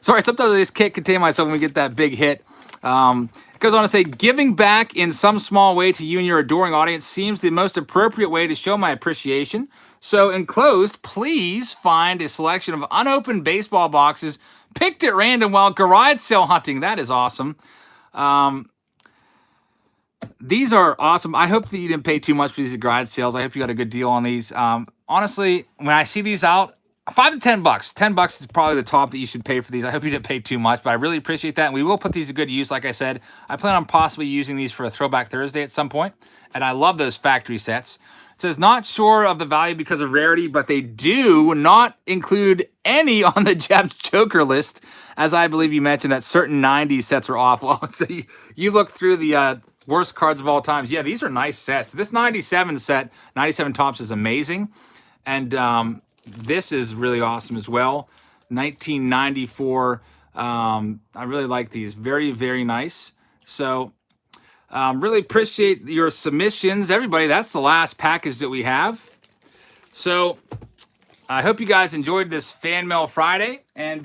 Sorry, sometimes I just can't contain myself when we get that big hit. It goes on to say, giving back in some small way to you and your adoring audience seems the most appropriate way to show my appreciation. So enclosed, please find a selection of unopened baseball boxes picked at random while garage sale hunting. That is awesome. These are awesome. I hope that you didn't pay too much for these garage sales. I hope you got a good deal on these. Honestly, when I see these out, $5 to $10. $10 is probably the top that you should pay for these. I hope you didn't pay too much, but I really appreciate that. And we will put these to good use. Like I said, I plan on possibly using these for a Throwback Thursday at some point. And I love those factory sets. It says, not sure of the value because of rarity, but they do not include any on the Jabs Joker list, as I believe you mentioned that certain 90s sets are awful. So you look through the worst cards of all times. Yeah, these are nice sets. This 97 set, 97 tops, is amazing. And this is really awesome as well. 1994. I really like these. Very, very nice. So really appreciate your submissions, everybody. That's the last package that we have. So I hope you guys enjoyed this Fan Mail Friday. And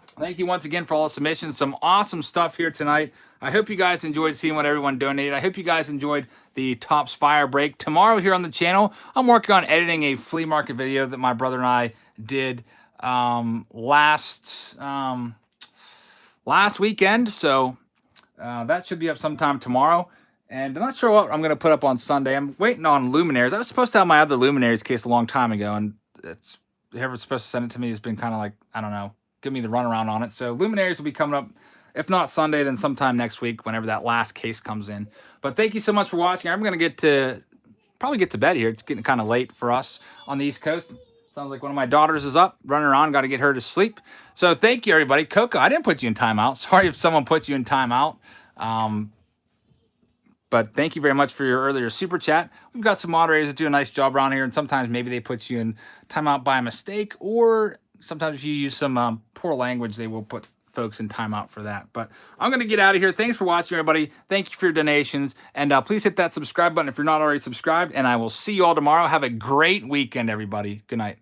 thank you once again for all the submissions. Some awesome stuff here tonight. I hope you guys enjoyed seeing what everyone donated. I hope you guys enjoyed the Topps Fire Break. Tomorrow here on the channel, I'm working on editing a flea market video that my brother and I did last weekend. So that should be up sometime tomorrow. And I'm not sure what I'm going to put up on Sunday. I'm waiting on Luminaries. I was supposed to have my other Luminaries case a long time ago. And whoever's supposed to send it to me has been kind of like, I don't know, give me the runaround on it. So Luminaries will be coming up. If not Sunday, then sometime next week, whenever that last case comes in. But thank you so much for watching. I'm going to probably get to bed here. It's getting kind of late for us on the East Coast. Sounds like one of my daughters is up, running around. Got to get her to sleep. So thank you, everybody. Coco, I didn't put you in timeout. Sorry if someone put you in timeout. But thank you very much for your earlier super chat. We've got some moderators that do a nice job around here, and sometimes maybe they put you in timeout by mistake, or sometimes if you use some poor language, they will put folks in timeout for that. But I'm going to get out of here. Thanks for watching, everybody. Thank you for your donations. And please hit that subscribe button if you're not already subscribed. And I will see you all tomorrow. Have a great weekend, everybody. Good night.